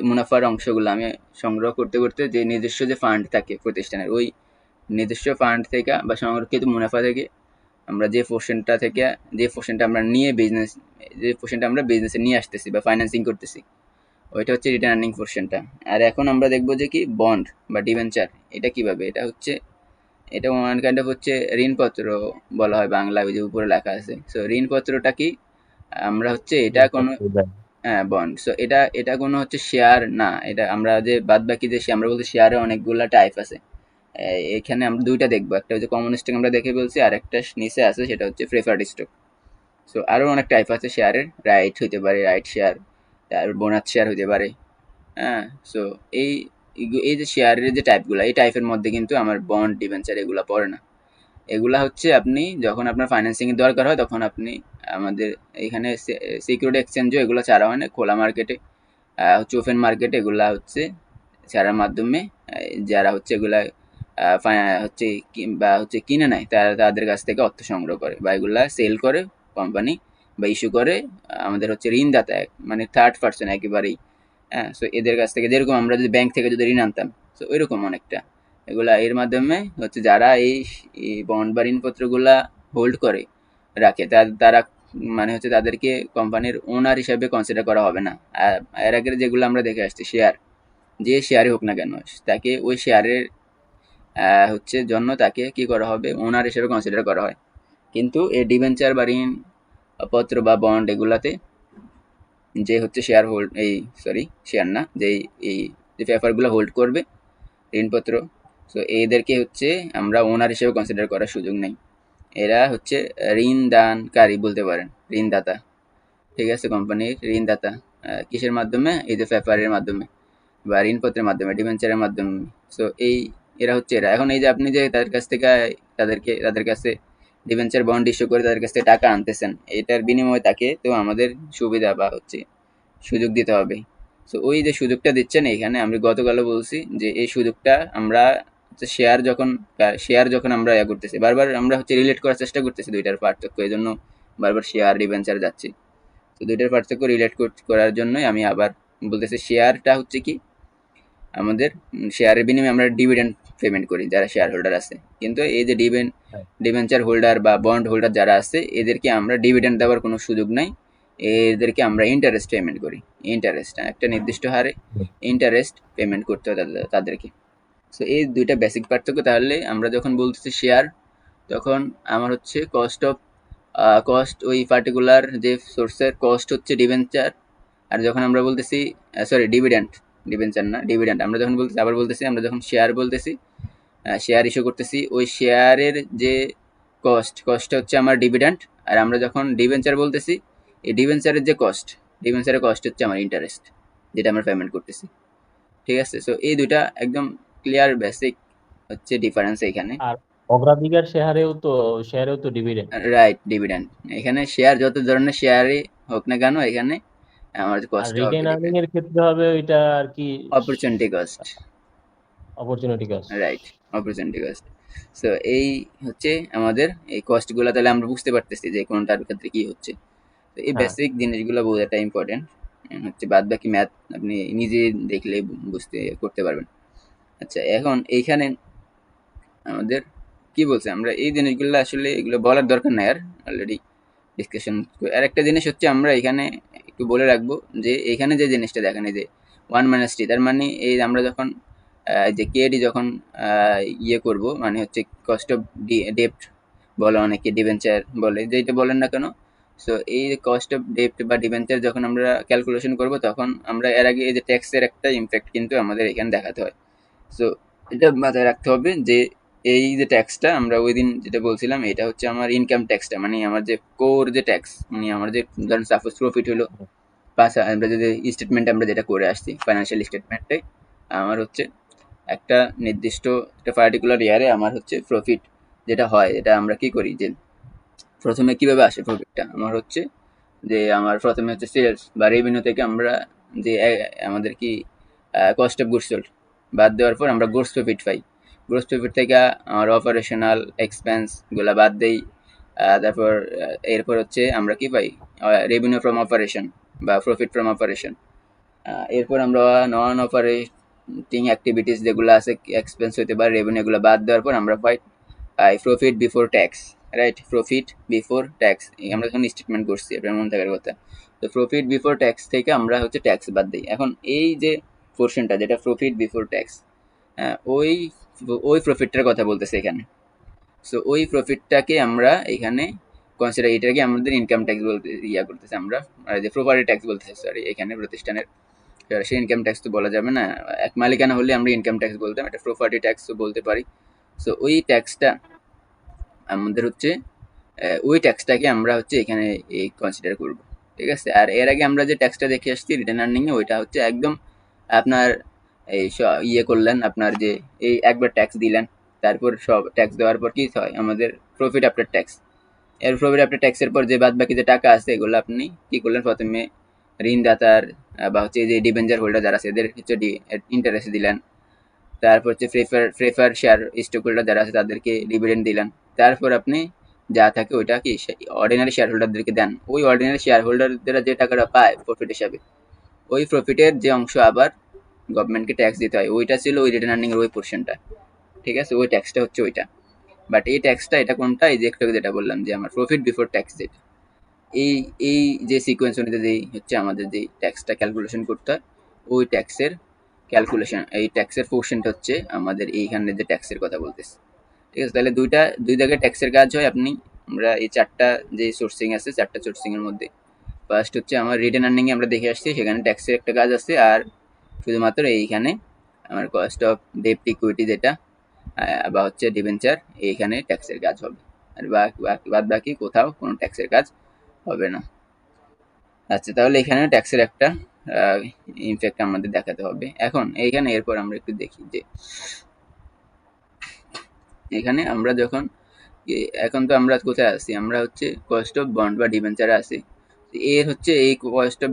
মুনাফার অংশগুলো আমি সংগ্রহ করতে করতে যে নিজস্ব যে ফান্ড থাকে প্রতিষ্ঠানের, ওই নিজস্ব ফান্ড থেকে বা সংরক্ষিত মুনাফা থেকে আমরা যে পোর্শনটা থেকে যে পোর্শনটা আমরা নিয়ে বিজনেস, যে পোর্শনটা আমরা বিজনেসে নিয়ে আসতেছি বা ফাইন্যান্সিং করতেছি, ওইটা হচ্ছে রিটার্ন আর্নিং পোর্শনটা। আর এখন আমরা দেখবো যে কি বন্ড বা ডিবেঞ্চার, এটা কিভাবে, এটা হচ্ছে এটা ওয়ান কাইন্ড অফ হচ্ছে ঋণপত্র বলা হয় বাংলা, ওই যে উপরে লেখা আছে। সো ঋণপত্রটা কি, আমরা হচ্ছে এটা কোনো হ্যাঁ বন্ড। সো এটা এটা কোনো হচ্ছে শেয়ার না, এটা আমরা যে বাদ বাকি যে আমরা বলতে শেয়ারে অনেকগুলো টাইপ আছে, এখানে আমরা দুইটা দেখবো, একটা হচ্ছে কমন স্টক আমরা দেখে বলছি, আর একটা নিচে আছে সেটা হচ্ছে প্রেফার্ড স্টক। সো আরও অনেক টাইপ আছে শেয়ারের, রাইট হইতে পারে রাইট শেয়ার, তারপর বোনাস শেয়ার হইতে পারে। হ্যাঁ, সো এই এই যে শেয়ারের যে টাইপগুলো, এই টাইপের মধ্যে কিন্তু আমার বন্ড ডিবেঞ্চার এগুলো পড়ে না। এগুলা হচ্ছে আপনি যখন আপনার ফাইন্যান্সিংয়ের দরকার হয় তখন আপনি আমাদের এইখানে সিকিউরিটি এক্সচেঞ্জও এগুলো ছাড়া হয় না, খোলা মার্কেটে হচ্ছে ওপেন মার্কেটে এগুলা হচ্ছে ছাড়ার মাধ্যমে যারা হচ্ছে এগুলা হচ্ছে বা হচ্ছে কিনে নেয় তারা তাদের কাছ থেকে অর্থ সংগ্রহ করে বা এগুলা সেল করে কোম্পানি বা ইস্যু করে আমাদের হচ্ছে ঋণদাতা মানে থার্ড পার্সন একেবারেই। হ্যাঁ, সো এদের কাছ থেকে যেরকম আমরা যদি ব্যাংক থেকে যদি ঋণ আনতাম, সো ওইরকম অনেকটা এগুলা এর মাধ্যমে হচ্ছে যারা এই বন্ড বা ঋণপত্রগুলা হোল্ড করে রাখে তারা মানে হচ্ছে তাদেরকে কোম্পানির ওনার হিসাবে কনসিডার করা হবে না। এর আগের যেগুলো আমরা দেখে আসছি শেয়ার, যে শেয়ারই হোক না কেন তাকে ওই শেয়ারের হচ্ছে জন্য তাকে কি করা হবে, ওনার হিসেবে কনসিডার করা হয়। কিন্তু এই ডিবেঞ্চার বা ঋণ পত্র বা বন্ড এগুলাতে যে হচ্ছে শেয়ার হোল্ড এই সরি শেয়ার না, যে এই যে পেপারগুলো হোল্ড করবে ঋণপত্র। সো এদেরকে হচ্ছে আমরা ওনার হিসেবে কনসিডার করার সুযোগ নেই। এরা হচ্ছে ঋণ দানকারী বলতে পারেন, ঋণদাতা। ঠিক আছে, কোম্পানির ঋণদাতা। কিসের মাধ্যমে? এই যে পেপারের মাধ্যমে বা ঋণপত্রের মাধ্যমে, ডিবেঞ্চারের মাধ্যমে। সো এরা হচ্ছে এরা। এখন এই যে আপনি যে তাদের কাছ থেকে তাদের কাছে ডিবেঞ্চার বন্ড ইস্যু করে তাদের কাছ থেকে টাকা আনতেছেন, এটার বিনিময়ে তাকে তো আমাদের সুবিধা বা হচ্ছে সুযোগ দিতে হবে। সো ওই যে সুযোগটা দিচ্ছেন এখানে, আমি গতকালও বলছি যে এই সুযোগটা আমরা শেয়ার যখন আমরা করতেছি, বারবার আমরা হচ্ছে রিলেট করার চেষ্টা করতেছি দুইটার পার্থক্য, এই জন্য বারবার শেয়ার ডিবেঞ্চার যাচ্ছি। তো দুইটার পার্থক্য রিলেট করার জন্যই আমি আবার বলতেছি শেয়ারটা হচ্ছে কি, আমাদের শেয়ারের বিনিময়ে আমরা ডিভিডেন্ড পেমেন্ট করি যারা শেয়ার হোল্ডার আছে। কিন্তু এই যে হ্যাঁ। ডিবেঞ্চার হোল্ডার বা বন্ড হোল্ডার যারা আছে, এদেরকে আমরা ডিভিডেন্ড দেওয়ার কোনো সুযোগ নাই। এদেরকে আমরা ইন্টারেস্ট পেমেন্ট করি। ইন্টারেস্ট একটা নির্দিষ্ট হারে ইন্টারেস্ট পেমেন্ট করতে হয় তাদেরকে। সো এই দুইটা বেসিক পার্থক্য। তাহলে আমরা যখন বলতেছি শেয়ার, তখন আমার হচ্ছে কস্ট ওই পার্টিকুলার যে সোর্সের কস্ট হচ্ছে ডিবেঞ্চার। আর যখন আমরা বলতেছি সরি ডিভিডেন্ড, ডিবেঞ্চার না ডিভিডেন্ড, আমরা যখন বলতেছি আবার বলতেছি, আমরা যখন শেয়ার বলতেছি, শেয়ার ইস্যু করতেছি, ওই শেয়ারের যে কস্টটা হচ্ছে আমার ডিভিডেন্ড। আর আমরা যখন ডিবেঞ্চার বলতেছি, এই ডিবেঞ্চারের যে ডিবেঞ্চারের কস্ট হচ্ছে আমার ইন্টারেস্ট, যেটা আমরা পেমেন্ট করতেছি। ঠিক আছে, সো এই দুইটা একদম ক্লিয়ার বেসিক হচ্ছে ডিফারেন্স এখানে। আর অগ্রাধিকার শেয়ারেও তো ডিভিডেন্ড। Right, dividend. এখানে শেয়ার যত ধরনের শেয়ারই হোক না কেন, এখানে আমার আর কস্টটা হবে রিটেন আর্নিং ডিফারেন্ট। এর ক্ষেত্রে হবে ওইটা আর কি opportunity cost. Opportunity cost. Right, opportunity cost. So এই হচ্ছে আমাদের এই কস্টগুলো, তাহলে আমরা বুঝতে পারতেছি যে কোনটার ক্ষেত্রে কি হচ্ছে। তো এই হ্যাঁ। বেসিক জিনিসগুলো বোঝাটা ইম্পর্টেন্ট। হচ্ছে বাদ বাকি ম্যাথ আপনি নিজে দেখলে বুঝতে করতে পারবেন। আচ্ছা, এখন এইখানে আমাদের কি বলছে, আমরা এই জিনিসগুলো আসলে এগুলো বলার দরকার নাই, আর অলরেডি ডিসকাশন। আর একটা জিনিস হচ্ছে আমরা এখানে একটু বলে রাখবো যে এখানে যে জিনিসটা দেখেন, এই যে 1 - t, তার মানে এই আমরা যখন যে কেডি যখন করব, মানে হচ্ছে কস্ট অফ ডেপ্ট বলে, অনেকে ডিবেঞ্চার বলে, যেটা বলেন না কেন। সো এই কস্ট অফ ডেপ্ট বা ডিবেঞ্চার যখন আমরা ক্যালকুলেশন করব, তখন আমরা এর আগে এই যে ট্যাক্সের একটা ইমপ্যাক্ট কিন্তু আমাদের এখানে দেখাতে হয়। সো এটা মাথায় রাখতে হবে যে এই যে ট্যাক্সটা আমরা ওই দিন যেটা বলছিলাম, এটা হচ্ছে আমার ইনকাম ট্যাক্সটা, মানে আমার যে কোর যে ট্যাক্স, মানে আমার যে ধরেন সাপোজ প্রফিট হলো আমরা যদি স্টেটমেন্ট আমরা যেটা করে আসছি ফাইন্যান্সিয়াল স্টেটমেন্টে, আমার হচ্ছে একটা নির্দিষ্ট একটা পার্টিকুলার ইয়ারে আমার হচ্ছে প্রফিট যেটা হয়, এটা আমরা কি করি যে প্রথমে কিভাবে আসে প্রফিটটা, আমার হচ্ছে যে আমার প্রথমে হচ্ছে সেলস বা রেভিনিউ থেকে আমরা যে আমাদের কি কস্ট অফ গুডস সোল্ড বাদ দেওয়ার পর আমরা গ্রোস প্রফিট পাই। গ্রোস প্রফিট থেকে আমার অপারেশনাল এক্সপেন্সগুলো বাদ দেই। তারপর এরপর হচ্ছে আমরা কি পাই, রেভিনিউ ফ্রম অপারেশন বা প্রফিট ফ্রম অপারেশন। এরপর আমরা নন অপারেটিং অ্যাক্টিভিটিস যেগুলো আছে, এক্সপেন্স হতে পারে, রেভিনিউ, এগুলো বাদ দেওয়ার পর আমরা পাই profit before tax. Right, profit before tax আমরা যখন স্টেটমেন্ট করছি, আপনার মনে থাকার কথা। তো প্রফিট বিফোর ট্যাক্স থেকে আমরা হচ্ছে ট্যাক্স বাদ দিই। এখন এই যে পোর্শনটা যেটা প্রফিট বিফোর ট্যাক্স, ওই ওই প্রফিটটার কথা বলতেছে এখানে। সো ওই প্রফিটটাকে আমরা এখানে কনসিডার, এটাকে আমাদের ইনকাম ট্যাক্স বলতে করতেছে আমরা, যে প্রপার্টি ট্যাক্স বলতেছে, সরি, এখানে প্রতিষ্ঠানের সে ইনকাম ট্যাক্স তো বলা যাবে না, এক মালিকানা হলে আমরা ইনকাম ট্যাক্স বলতাম, এটা প্রপার্টি ট্যাক্সও বলতে পারি। সো ওই ট্যাক্সটা আমাদের হচ্ছে ওই ট্যাক্সটাকে আমরা হচ্ছে এখানে কনসিডার করব। ঠিক আছে, আর এর আগে আমরা যে ট্যাক্সটা দেখে আসছি রিটার্ন আর্নিংয়ে, ওইটা হচ্ছে একদম আপনার এই করলেন, আপনার যে এই একবার ট্যাক্স দিলেন, তারপর সব ট্যাক্স দেওয়ার পর কি হয় আমাদের প্রফিট আফটার ট্যাক্স। এর প্রফিট আফটার ট্যাক্সের পর যে বাদ বাকি যে টাকা আছে, এগুলো আপনি কি করলেন, প্রথমে ঋণদাতার বা হচ্ছে যে ডিবেঞ্চার হোল্ডার যারা আছে এদের হচ্ছে ইন্টারেস্ট দিলেন। তারপর হচ্ছে প্রেফার শেয়ার স্টক হোল্ডার যারা আছে তাদেরকে ডিভিডেন্ড দিলেন। তারপর আপনি যা থাকে ওইটা কি অর্ডিনারি শেয়ার হোল্ডারদেরকে দেন। ওই অর্ডিনারি শেয়ার হোল্ডাররা যে টাকাটা পায় প্রফিট হিসাবে, ওই প্রফিটের যে অংশ আবার গভর্নমেন্টকে ট্যাক্স দিতে হয়, ওইটা ছিল ওই রিটার্ন আর্নিং এর ওই পোর্শনটা। ঠিক আছে, ওই ট্যাক্সটা হচ্ছে ওইটা। বাট এই ট্যাক্সটা এটা কোনটা, এই যে একটু যেটা বললাম যে আমার প্রফিট বিফোর ট্যাক্স, যেটা এই এই যে সিকোয়েন্স অনুযায়ী যেই হচ্ছে আমাদের যেই ট্যাক্সটা ক্যালকুলেশন করতে হয়, ওই ট্যাক্সের ক্যালকুলেশন, এই ট্যাক্সের পোর্শনটা হচ্ছে আমাদের এইখানে যে ট্যাক্সের কথা বলতেছে। ঠিক আছে, তাহলে দুই জায়গায় ট্যাক্সের কাজ হয়। আমরা এই চারটা যে সোর্সিং আছে, চারটা সোর্সিং এর মধ্যে ফার্স্ট হচ্ছে আমার রিটার্ন আর্নিং এ আমরা দেখে আসছি, সেখানে ট্যাক্সের একটা কাজ আছে। আর শুধুমাত্র এইখানে আমার কস্ট অফ ডেপ্ট ইকুইটি যেটা বা হচ্ছে ডিবেঞ্চার, এইখানে ট্যাক্সের কাজ হবে। আর বাদ বাকি কোথাও কোনো ট্যাক্সের কাজ হবে না। আচ্ছা, তাহলে এখানে ট্যাক্সের একটা ইনফ্যাক্ট আমাদের দেখাতে হবে। এখন এইখানে এরপর আমরা একটু দেখি যে এখানে আমরা যখন এখন তো আমরা কোথায় আছি, আমরা হচ্ছে কস্ট অফ বন্ড বা ডিবেঞ্চারে আছি। এর হচ্ছে এই কস্ট অফ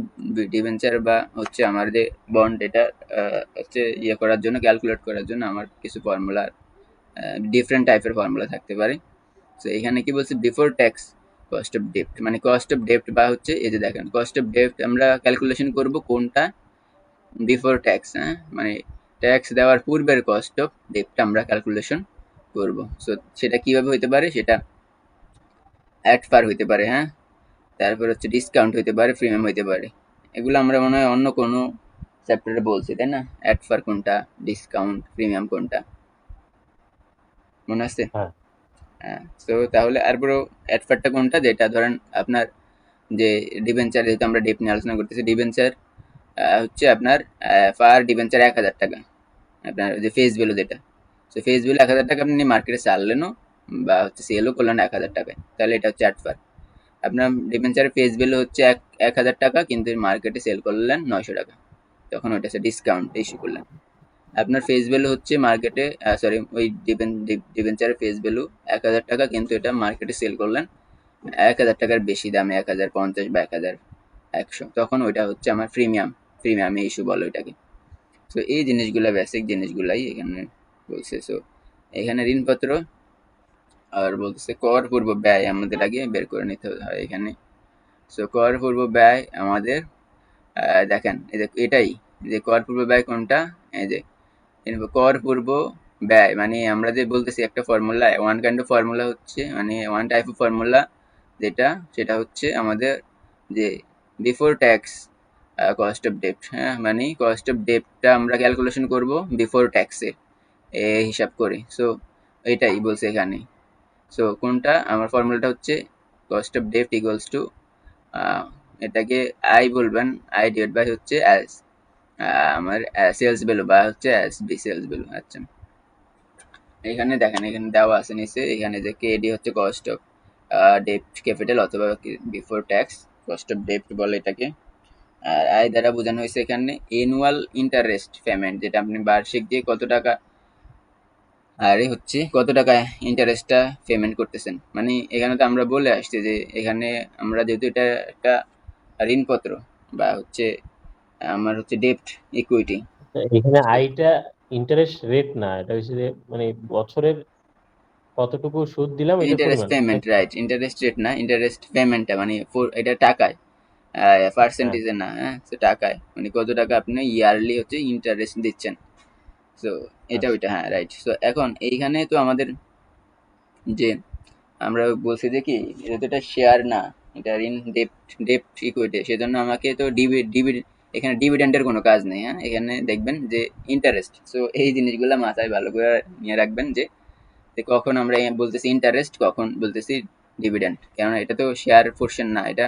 ডিবেঞ্চার বা হচ্ছে আমাদের বন্ড, এটা হচ্ছে ইয়ে করার জন্য, ক্যালকুলেট করার জন্য আমার কিছু ফর্মুলা, ডিফারেন্ট টাইপের ফর্মুলা থাকতে পারে। সো এখানে কি বলছে, বিফোর ট্যাক্স কস্ট অফ ডেপ্ট, মানে কস্ট অফ ডেপ্ট বা হচ্ছে এই যে দেখেন কস্ট অফ ডেপ্ট আমরা ক্যালকুলেশন করব কোনটা, বিফোর ট্যাক্স, হ্যাঁ, মানে ট্যাক্স দেওয়ার পূর্বের কস্ট অফ ডেপ্ট আমরা ক্যালকুলেশন করব। সো সেটা কিভাবে হইতে পারে, সেটা অ্যাট ফার হইতে পারে, হ্যাঁ, তারপর হচ্ছে ডিসকাউন্ট হইতে পারে, প্রিমিয়াম হইতে পারে। এগুলো আমরা মনে হয় অন্য কোনো চ্যাপ্টারে বলছি, তাই না? অ্যাট ফার কোনটা, ডিসকাউন্ট, প্রিমিয়াম কোনটা, মনে আছে? হ্যাঁ হ্যাঁ। সো তাহলে আরপরও অ্যাট ফারটা কোনটা, যেটা ধরেন আপনার যে ডিবেঞ্চার, যেহেতু আমরা ডেপ নিয়ে আলোচনা করতেছি, ডিবেঞ্চার হচ্ছে আপনার পার ডিবেঞ্চার 1,000 টাকা, আপনার যে ফেস ভ্যালু যেটা, সো ফেস ভ্যালু 1,000 টাকা আপনি মার্কেটে ছাড়লেনও বা হচ্ছে সেলও করলেন 1,000 টাকায়, তাহলে এটা হচ্ছে অ্যাট ফার। আপনার ডিবেঞ্চারের ফেস ভ্যালু হচ্ছে 1,000 টাকা, কিন্তু মার্কেটে সেল করলেন 900 টাকা, তখন ওইটা হচ্ছে ডিসকাউন্ট ইস্যু করলেন। আপনার ফেস ভ্যালু হচ্ছে মার্কেটে, সরি, ওই ডিবেঞ্চারের ফেস ভ্যালু 1,000 টাকা, কিন্তু এটা মার্কেটে সেল করলেন 1,000 টাকার বেশি দামে, 1,050 বা 1,100, তখন ওইটা হচ্ছে আমার প্রিমিয়াম, প্রিমিয়ামে ইস্যু বলো এটাকে। সো এই জিনিসগুলো, বেসিক জিনিসগুলাই এখানে বলছে। সো এখানে ঋণপত্র আর বলতেছে কর পূর্ব ব্যয় আমাদের আগে বের করে নিতে হয় এখানে। সো কর পূর্ব ব্যয় আমাদের দেখেন এই যে এটাই, যে কর পূর্ব ব্যয় কোনটা, এই যে কর পূর্ব ব্যয়, মানে আমরা যে বলতেছি একটা formula, one kind of formula হচ্ছে, মানে ওয়ান টাইপ অফ ফর্মুলা যেটা, সেটা হচ্ছে আমাদের যে বিফোর ট্যাক্স কস্ট অফ ডেপ্ট, হ্যাঁ, মানে কস্ট অফ ডেপ্টটা আমরা ক্যালকুলেশন করব বিফোর ট্যাক্সে হিসাব করে। সো এটাই বলছে এখানে। সো কোনটা আমার ফর্মুলাটা হচ্ছে কস্ট অফ ডেপ্ট ইকুয়ালস টু, এটাকে আই বলবেন, আই ডিভাইড বাই হচ্ছে অ্যাজ আমার সেলস ভ্যালু বা হচ্ছে অ্যাজ বি সেলস ভ্যালু। আচ্ছা, এখানে দেখেন এখানে দেওয়া আছে নিচে, এখানে যে কেডি হচ্ছে কস্ট অফ ডেপ্ট ক্যাপিটাল অথবা বিফোর ট্যাক্স কস্ট অফ ডেপ্ট বলে এটাকে। আর আয় দ্বারা বোঝানো হয়েছে এখানে অ্যানুয়াল ইন্টারেস্ট পেমেন্ট, যেটা আপনি বার্ষিক দিয়ে কত টাকা, আরে হচ্ছে কত টাকা ইন্টারেস্টটা পেমেন্ট করতেছেন। মানে এখানে তো আমরা বলে আসছি যে এখানে আমরা যেহেতু এটা একটা ঋণপত্র বা হচ্ছে আমার হচ্ছে ডেপ্ট ইকুইটি, এখানে আইটা ইন্টারেস্ট রেট না, এটা হচ্ছে যে মানে বছরের কতটুকু সুদ দিলাম এটার ইন্টারেস্ট পরিমাণ পেমেন্ট, নাকি? রাইট, ইন্টারেস্ট রেট না, ইন্টারেস্ট পেমেন্টটা মানে এটা টাকায়, হ্যাঁ পার্সেন্টেজে না, হ্যাঁ, তো টাকায়, মানে কত টাকা আপনি ইয়ারলি হচ্ছে ইন্টারেস্ট দিচ্ছেন। সো এটা আচ্ছা। ওইটা, হ্যাঁ, রাইট। সো এখন এইখানে তো আমাদের যে আমরা বলছি যে কি, এটা তো এটা শেয়ার না, এটা ঋণ, ডেপ্ট, ডেপ্ট ইকুইটি, সেজন্য আমাকে তো এখানে ডিভিডেন্ডের কোনো কাজ নেই, হ্যাঁ, এখানে দেখবেন যে ইন্টারেস্ট। সো এই জিনিসগুলো মাথায় ভালো করে নিয়ে রাখবেন যে কখন আমরা বলতেছি ইন্টারেস্ট, কখন বলতেছি ডিভিডেন্ড, কেননা এটা তো শেয়ার পোর্শন না, এটা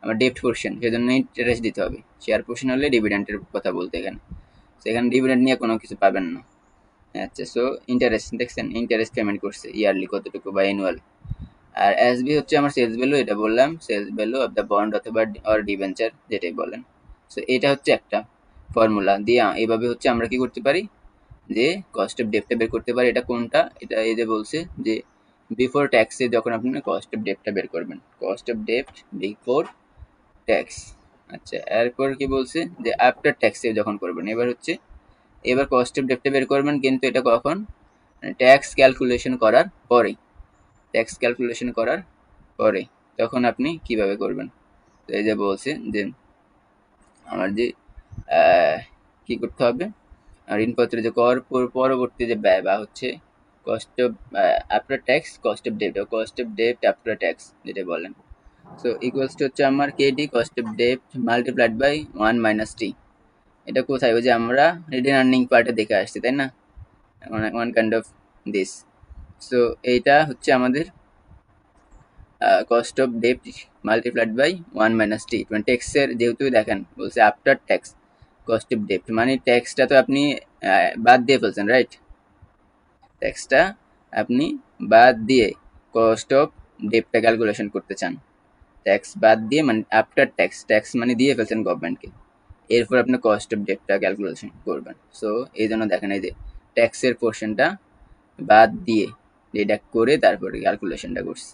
আমার ডেপ্ট পোর্শন, সেজন্য ইন্টারেস্ট দিতে হবে। শেয়ার পোর্শন হলে ডিভিডেন্ডের কথা বলতে এখানে, সেখানে ডিভিডেন্ড নিয়ে কোনো কিছু পাবেন না। আচ্ছা, সো ইন্টারেস্ট দেখছেন, ইন্টারেস্ট পেমেন্ট করছে ইয়ারলি কতটুকু বা অ্যানুয়াল। আর এসবি হচ্ছে আমার সেলস ভ্যালু, এটা বললাম, sales value of the bond অথবা অর ডিবেঞ্চার যেটাই বলেন। সো এটা হচ্ছে একটা ফর্মুলা দিয়ে এইভাবে হচ্ছে আমরা কি করতে পারি, যে কস্ট অফ ডেপ্টটা বের করতে পারি। এটা কোনটা, এটা এই যে বলছে যে বিফোর ট্যাক্সে যখন আপনি কস্ট অফ ডেপ্টটা বের করবেন, কস্ট অফ ডেপ্ট বিফোর ট্যাক্স। আচ্ছা, এরপর কি বলছে যে আফটার ট্যাক্সে যখন করবেন, এবার হচ্ছে এবার কস্ট অফ ডেপ্টটা বের করবেন, কিন্তু এটা কখন, ট্যাক্স ক্যালকুলেশন করার পরে, ট্যাক্স ক্যালকুলেশন করার পরে তখন আপনি কিভাবে করবেন। তো এই যে বলছে যে আমার যে কি করতে হবে, ঋণপত্রে যে কর পরবর্তী যে ব্যয় বা হচ্ছে cost of after tax, cost of ডেপ্ট, cost of ডেপ্ট after tax যেটা বলেন। সো ইকুয়ালস টু হচ্ছে আমার KD cost of ডেপ্ট multiplied by 1 - টি। এটা কোথায়, ওই যে আমরা রিটেন আর্নিং পার্টে দেখে আসছি, তাই না? One kind of this. So এইটা হচ্ছে আমাদের কস্ট অফ ডেপ্ট মাল্টিপ্লাইড বাই 1 - টি, মানে ট্যাক্সের যেহেতু দেখেন বলছে আফটার ট্যাক্স, কস্ট অফ ডেপ্ট মানে ট্যাক্সটা তো আপনি বাদ দিয়ে ফেলছেন, রাইট? ট্যাক্সটা আপনি বাদ দিয়ে কস্ট অফ ডেপ্টটা ক্যালকুলেশন করতে চান। ট্যাক্স বাদ দিয়ে মানে আফটার ট্যাক্স, ট্যাক্স মানে দিয়ে ফেলছেন গভর্নমেন্টকে, এরপর আপনি কস্ট অফ ডেপ্টটা ক্যালকুলেশন করবেন। সো এই জন্য দেখেন এই যে ট্যাক্সের পোর্শনটা বাদ দিয়ে ডিডাক্ট করে তারপরে ক্যালকুলেশনটা করছি।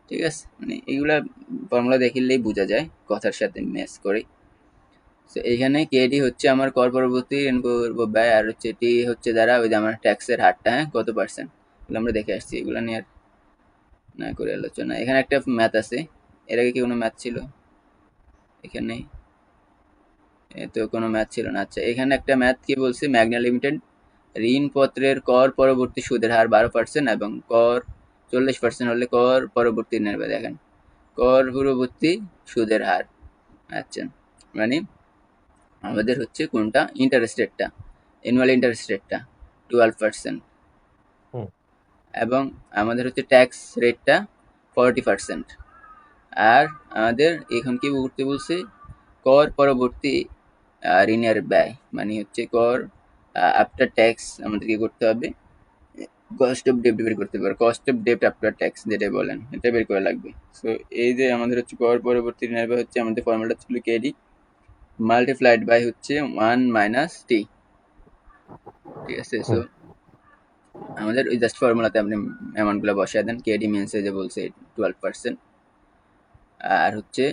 ঠিক আছে, মানে এইগুলা ফর্মুলা দেখলেই বোঝা যায় কথার সাথে ম্যাচ করে। তো এইখানে কেডি হচ্ছে আমার কর পরবর্তী ব্যয়, আর হচ্ছে টি হচ্ছে দ্বারা ওই যে আমার ট্যাক্সের হারটা, হ্যাঁ কত পার্সেন্ট, এগুলো আমরা দেখে আসছি, এগুলো নিয়ে আর না করে আলোচনা। এখানে একটা ম্যাথ আছে, এর আগে কি কোনো ম্যাথ ছিল এখানে? তো কোনো ম্যাথ ছিল না। আচ্ছা, এখানে একটা ম্যাথ কি বলছে, ম্যাগনা লিমিটেড ঋণপত্রের কর পরবর্তী সুদের হার 12% এবং কর 40% হলে কর পরবর্তী নেবে। দেখেন কর পূর্ববর্তী সুদের হার, আচ্ছা মানে আমাদের হচ্ছে কোনটা, ইন্টারেস্ট রেটটা, অ্যানুয়াল ইন্টারেস্ট রেটটা 12%, হুম এবং আমাদের হচ্ছে ট্যাক্স রেটটা 40%। আর আমাদের এখন কি করতে বলছে, কর পরবর্তী ঋণের ব্যয় মানে হচ্ছে কর আফটার ট্যাক্স আমাদের কি করতে হবে, কস্ট অফ ডেপ্ট বের করতে পারবে, কস্ট অফ ডেপ্ট আফটার ট্যাক্স যেটা বলেন এটা বের করা লাগবে। সো এই যে আমাদের হচ্ছে কর পরবর্তী ঋণের ব্যয় হচ্ছে আমাদের ফর্মুলাটা ছিল কেডি মাল্টিপ্লাইড বাই হচ্ছে 1 - টি। ঠিক আছে, সো হুম আমাদের ওই জাস্ট ফর্মুলাতে আপনি অ্যামাউন্টগুলো বসায় দেন, কেডি মিনসে যে বলছে 12%, আর হচ্ছে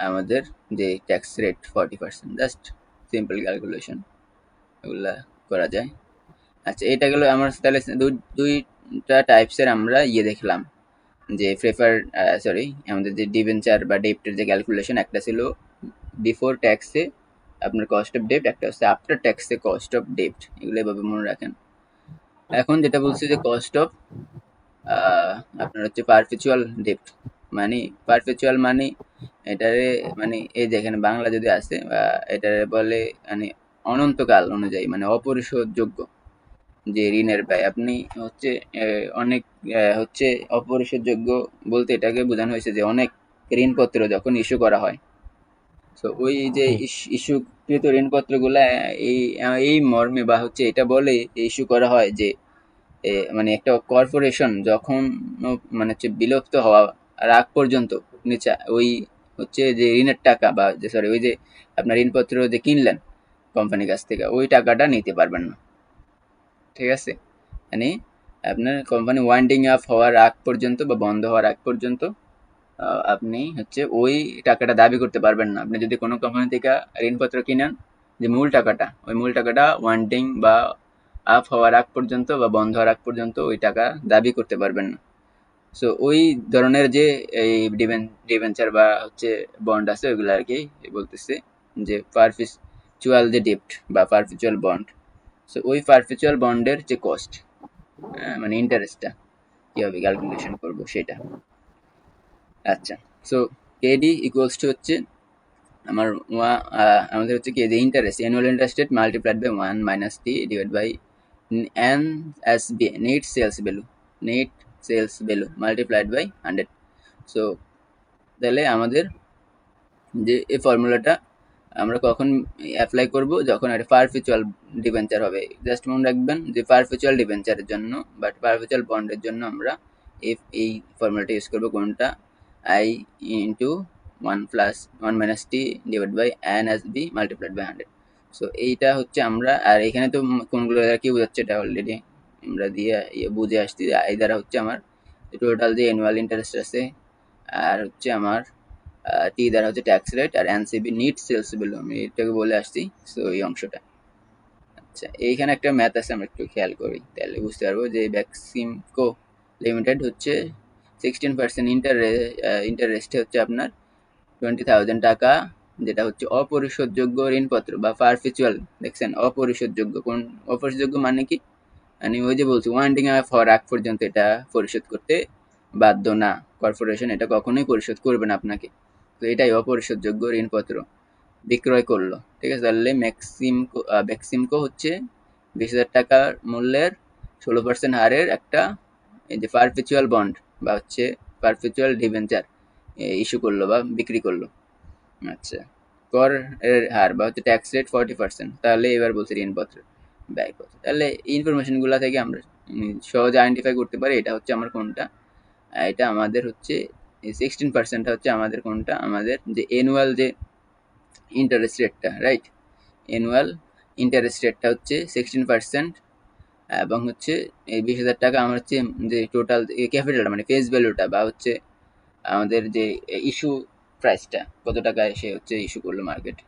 আমাদের যে tax rate 40%, just simple calculation এগুলা করা যায়। আচ্ছা, এটা গেল আমার তাহলে দুইটা টাইপসের আমরা দেখলাম, যে প্রেফার সরি আমাদের যে ডিবেঞ্চার বা ডেপ্টের যে ক্যালকুলেশন, একটা ছিল বিফোর ট্যাক্সে আপনার কস্ট অফ ডেপ্ট, একটা হচ্ছে আফটার ট্যাক্সে কস্ট অফ ডেপ্ট, এগুলো এভাবে মনে রাখেন। এখন যেটা বলছি যে কস্ট অফ আপনার হচ্ছে পারপেচুয়াল ডেপ্ট, মানে পারপেচুয়াল মানে এটারে মানে এই যে এখানে বাংলা যদি আসে এটারে বলে মানে অনন্তকাল অনুযায়ী, মানে অপরিশোধযোগ্য যে ঋণের ব্যয় আপনি হচ্ছে অনেক হচ্ছে অপরিশোধযোগ্য বলতে এটাকে বোঝানো হয়েছে যে অনেক ঋণপত্র যখন ইস্যু করা হয়, তো ওই যে হুম ইস্যুকৃত ঋণপত্রগুলা এই এই মর্মে বা হচ্ছে এটা বলে ইস্যু করা হয় যে মানে একটা কর্পোরেশন যখন মানে হচ্ছে বিলুপ্ত হওয়া আর আগ পর্যন্ত নিচে ওই হচ্ছে যে ঋণের টাকা বা যে সরি ওই যে আপনার ঋণপত্র যে কিনলেন কোম্পানির কাছ থেকে, ওই টাকাটা নিতে পারবেন না। ঠিক আছে, মানে আপনার কোম্পানি ওয়াইন্ডিং আপ হওয়ার আগ পর্যন্ত বা বন্ধ হওয়ার আগ পর্যন্ত আপনি হচ্ছে ওই টাকাটা দাবি করতে পারবেন না। আপনি যদি কোনো কোম্পানি থেকে ঋণপত্র কিনেন, যে মূল টাকাটা, ওই মূল টাকাটা ওয়ান্টিং বা আপ হওয়ার আগ পর্যন্ত বা বন্ধ হওয়ার আগ পর্যন্ত ওই টাকা দাবি করতে পারবেন না। সো ওই ধরনের যে এই ডিবেঞ্চার বা হচ্ছে বন্ড আছে ওইগুলো আর কি বলতেছে যে পারপিচুয়াল যে ডেপ্ট বা পারপিচুয়াল বন্ড। সো ওই পারপিচুয়াল বন্ডের যে কস্ট, মানে ইন্টারেস্টটা কীভাবে ক্যালকুলেশন করবো সেটা। আচ্ছা, সো কেডি ইকুয়ালস টু হচ্ছে আমার আমাদের হচ্ছে কি যে interest, annual interest rate multiplied by 1 - T divide by N S B, net sales value, net sales value multiplied by 100। So তাহলে আমাদের যে এই ফর্মুলাটা আমরা কখন অ্যাপ্লাই করব, যখন একটা পারপেচুয়াল ডিবেঞ্চার হবে। জাস্ট মনে রাখবেন যে পারপেচুয়াল ডিবেঞ্চারের জন্য বাট পারপেচুয়াল বন্ডের জন্য আমরা এই ফর্মুলাটা ইউজ করবো, কোনটা, I into 1 + 1 - T divide by N S B multiplied by 100। So এইটা হচ্ছে আমরা, আর এখানে তো কোনগুলো দ্বারা কি বোঝাচ্ছে এটা অলরেডি আমরা দিয়ে বুঝে আসছি। এই দ্বারা হচ্ছে আমার টোটাল যে অ্যানুয়াল ইন্টারেস্ট আছে, আর হচ্ছে আমার টি দ্বারা হচ্ছে ট্যাক্স রেট, আর এনসিবি নিট সেলস ভ্যালু, আমি এটাকে বলে আসছি। সো এই অংশটা, আচ্ছা এইখানে একটা ম্যাথ আছে, আমরা একটু খেয়াল করি তাহলে বুঝতে পারবো যে বেক্সিমকো লিমিটেড হচ্ছে 16% ইন্টারেস্টে হচ্ছে আপনার 20,000 টাকা, যেটা হচ্ছে অপরিশোধযোগ্য ঋণপত্র বা পারপেচুয়াল। দেখছেন অপরিশোধযোগ্য, কোন অপরিশোধযোগ্য মানে কি, মানে ওই যে বলছি ওয়ান্ডিং আপ হওয়ার আগ পর্যন্ত এটা পরিশোধ করতে বাধ্য না, কর্পোরেশন এটা কখনোই পরিশোধ করবে না আপনাকে। তো এটাই অপরিশোধযোগ্য ঋণপত্র বিক্রয় করলো। ঠিক আছে, তাহলে বেক্সিমকো হচ্ছে 20,000 টাকার মূল্যের 16% হারের একটা এই যে পারপেচুয়াল বন্ড বা হচ্ছে পারপেচুয়াল ডিবেঞ্চার ইস্যু করলো বা বিক্রি করলো। আচ্ছা, কর এর হার বা হচ্ছে ট্যাক্স রেট 40%, তাহলে এবার বলছে ঋণপত্র ব্যয়পত্র। তাহলে ইনফরমেশনগুলো থেকে আমরা সহজে আইডেন্টিফাই করতে পারি এটা হচ্ছে আমার কোনটা। এটা আমাদের হচ্ছে 16%টা হচ্ছে আমাদের কোনটা, আমাদের যে অ্যানুয়াল যে ইন্টারেস্ট রেটটা, রাইট? অ্যানুয়াল ইন্টারেস্ট রেটটা হচ্ছে 16%। এবং হচ্ছে এই 20,000 টাকা আমার হচ্ছে যে টোটাল ক্যাপিটালটা মানে ফেস ভ্যালুটা বা হচ্ছে আমাদের যে ইস্যু প্রাইসটা কত টাকায় সে হচ্ছে ইস্যু করলো মার্কেট।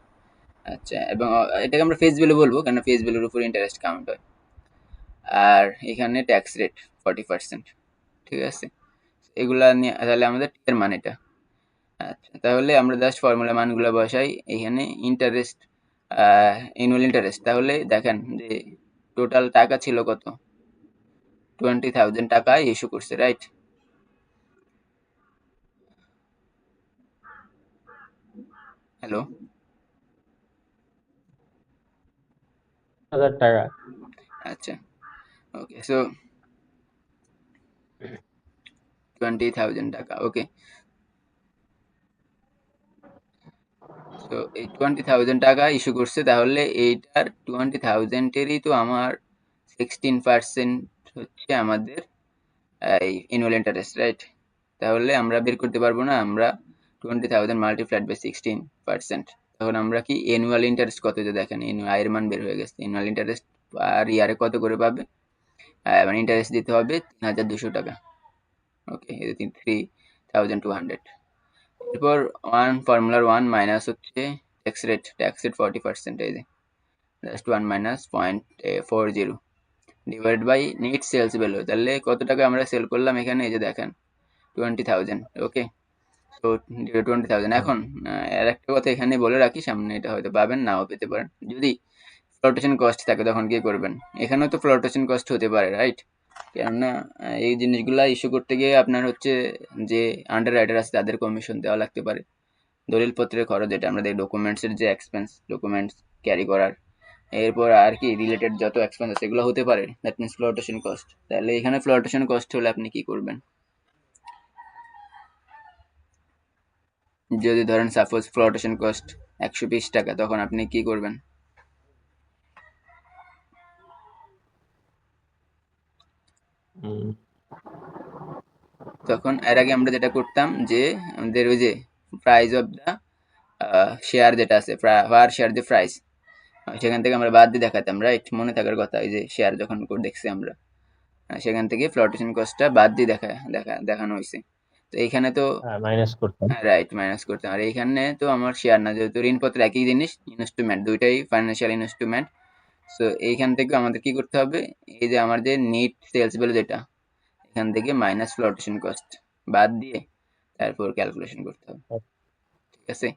আচ্ছা, এবং এটাকে আমরা ফেস ভ্যালু বলবো কেন ফেস ভ্যালুর উপর ইন্টারেস্ট কাউন্ট হয়। আর এখানে ট্যাক্স রেট 40%, ঠিক আছে? এগুলা নিয়ে তাহলে আমাদের এর মান এটা। আচ্ছা, তাহলে আমরা জাস্ট ফর্মুলা মানগুলো বসাই এখানে। ইন্টারেস্ট, অ্যানুয়াল ইন্টারেস্ট, তাহলে দেখেন যে টোটাল টাকা ছিল কত, 20,000 টাকা ইস্যু করছে, রাইট? হ্যালো? 10,000 টাকা। আচ্ছা, ওকে, সো 20,000 টাকা, ওকে। তো এই 20,000 টাকা ইস্যু করছে, তাহলে এইটার 20,000-এরই তো আমার 16% হচ্ছে আমাদের এই অ্যানুয়াল ইন্টারেস্ট, রাইট? তাহলে আমরা বের করতে পারবো না আমরা 20,000 মাল্টিপ্লাইড বাই 16%, তখন আমরা কি অ্যানুয়াল ইন্টারেস্ট কত, যে দেখেন আয়ের মান বের হয়ে গেছে। অ্যানুয়াল ইন্টারেস্ট আর ইয়ারে কত করে পাবে, মানে ইন্টারেস্ট দিতে হবে 3,200 টাকা, ওকে, এই 3,200। এরপর ফর্মুলার 1 মাইনাস হচ্ছে ট্যাক্স রেট 40%, এই যে just 1 minus 0.40 divide by net sales value, তাহলে কত টাকা আমরা সেল করলাম এখানে, এই যে দেখেন 20,000, ওকে। তো 20,000। এখন আর একটা কথা এখানে বলে রাখি, সামনে এটা হয়তো পাবেন নাও পেতে পারেন। যদি ফ্লোটেশন কস্ট থাকে তখন কি করবেন, এখানেও তো ফ্লোটেশন কস্ট হতে পারে, রাইট? কেননা এই জিনিসগুলা ইস্যু করতে গিয়ে আপনার হচ্ছে যে আন্ডার রাইটার আছে তাদের কমিশন দেওয়া লাগতে পারে। দলিলপত্রের খরচ, যেটা আমাদের ডকুমেন্টসের যে এক্সপেন্স, ডকুমেন্টস ক্যারি করার, এরপর আর কি রিলেটেড যত এক্সপেন্স আছে এগুলো হতে পারে, দ্যাট মিনস ফ্লোটেশন কস্ট। তাহলে এখানে ফ্লোটেশন কস্ট হলে আপনি কি করবেন, যদি ধরেন সাপোজ ফ্লোটেশন কস্ট 120 টাকা, তখন আপনি কি করবেন? উম, তখন এর আগে আমরা যেটা করতাম যে আমাদের ওই যে প্রাইস অফ দ্য শেয়ার যেটা আছে, পার শেয়ার যে প্রাইস, সেখান থেকে আমরা বাদ দিয়ে দেখাতাম, রাইট? মনে থাকার কথা, এই যে শেয়ার যখন দেখছি আমরা, সেখান থেকে ফ্লোটেশন কস্টটা বাদ দিয়ে দেখানো হয়েছে। তো এইখানে তো মাইনাস করতাম। রাইট মাইনাস করতে, আর এইখানে তো আমার শেয়ার না, যেহেতু ঋণপত্র একই জিনিস, ইনস্ট্রুমেন্ট দুইটাই ফাইন্যান্সিয়াল ইনস্ট্রুমেন্ট। সো এইখান থেকে আমাদের কি করতে হবে, এই যে আমার যে নেট সেলস ভ্যালু যেটা, এখান থেকে মাইনাস ফ্লোটেশন কস্ট বাদ দিয়ে তারপর ক্যালকুলেশন করতে হবে, ঠিক আছে?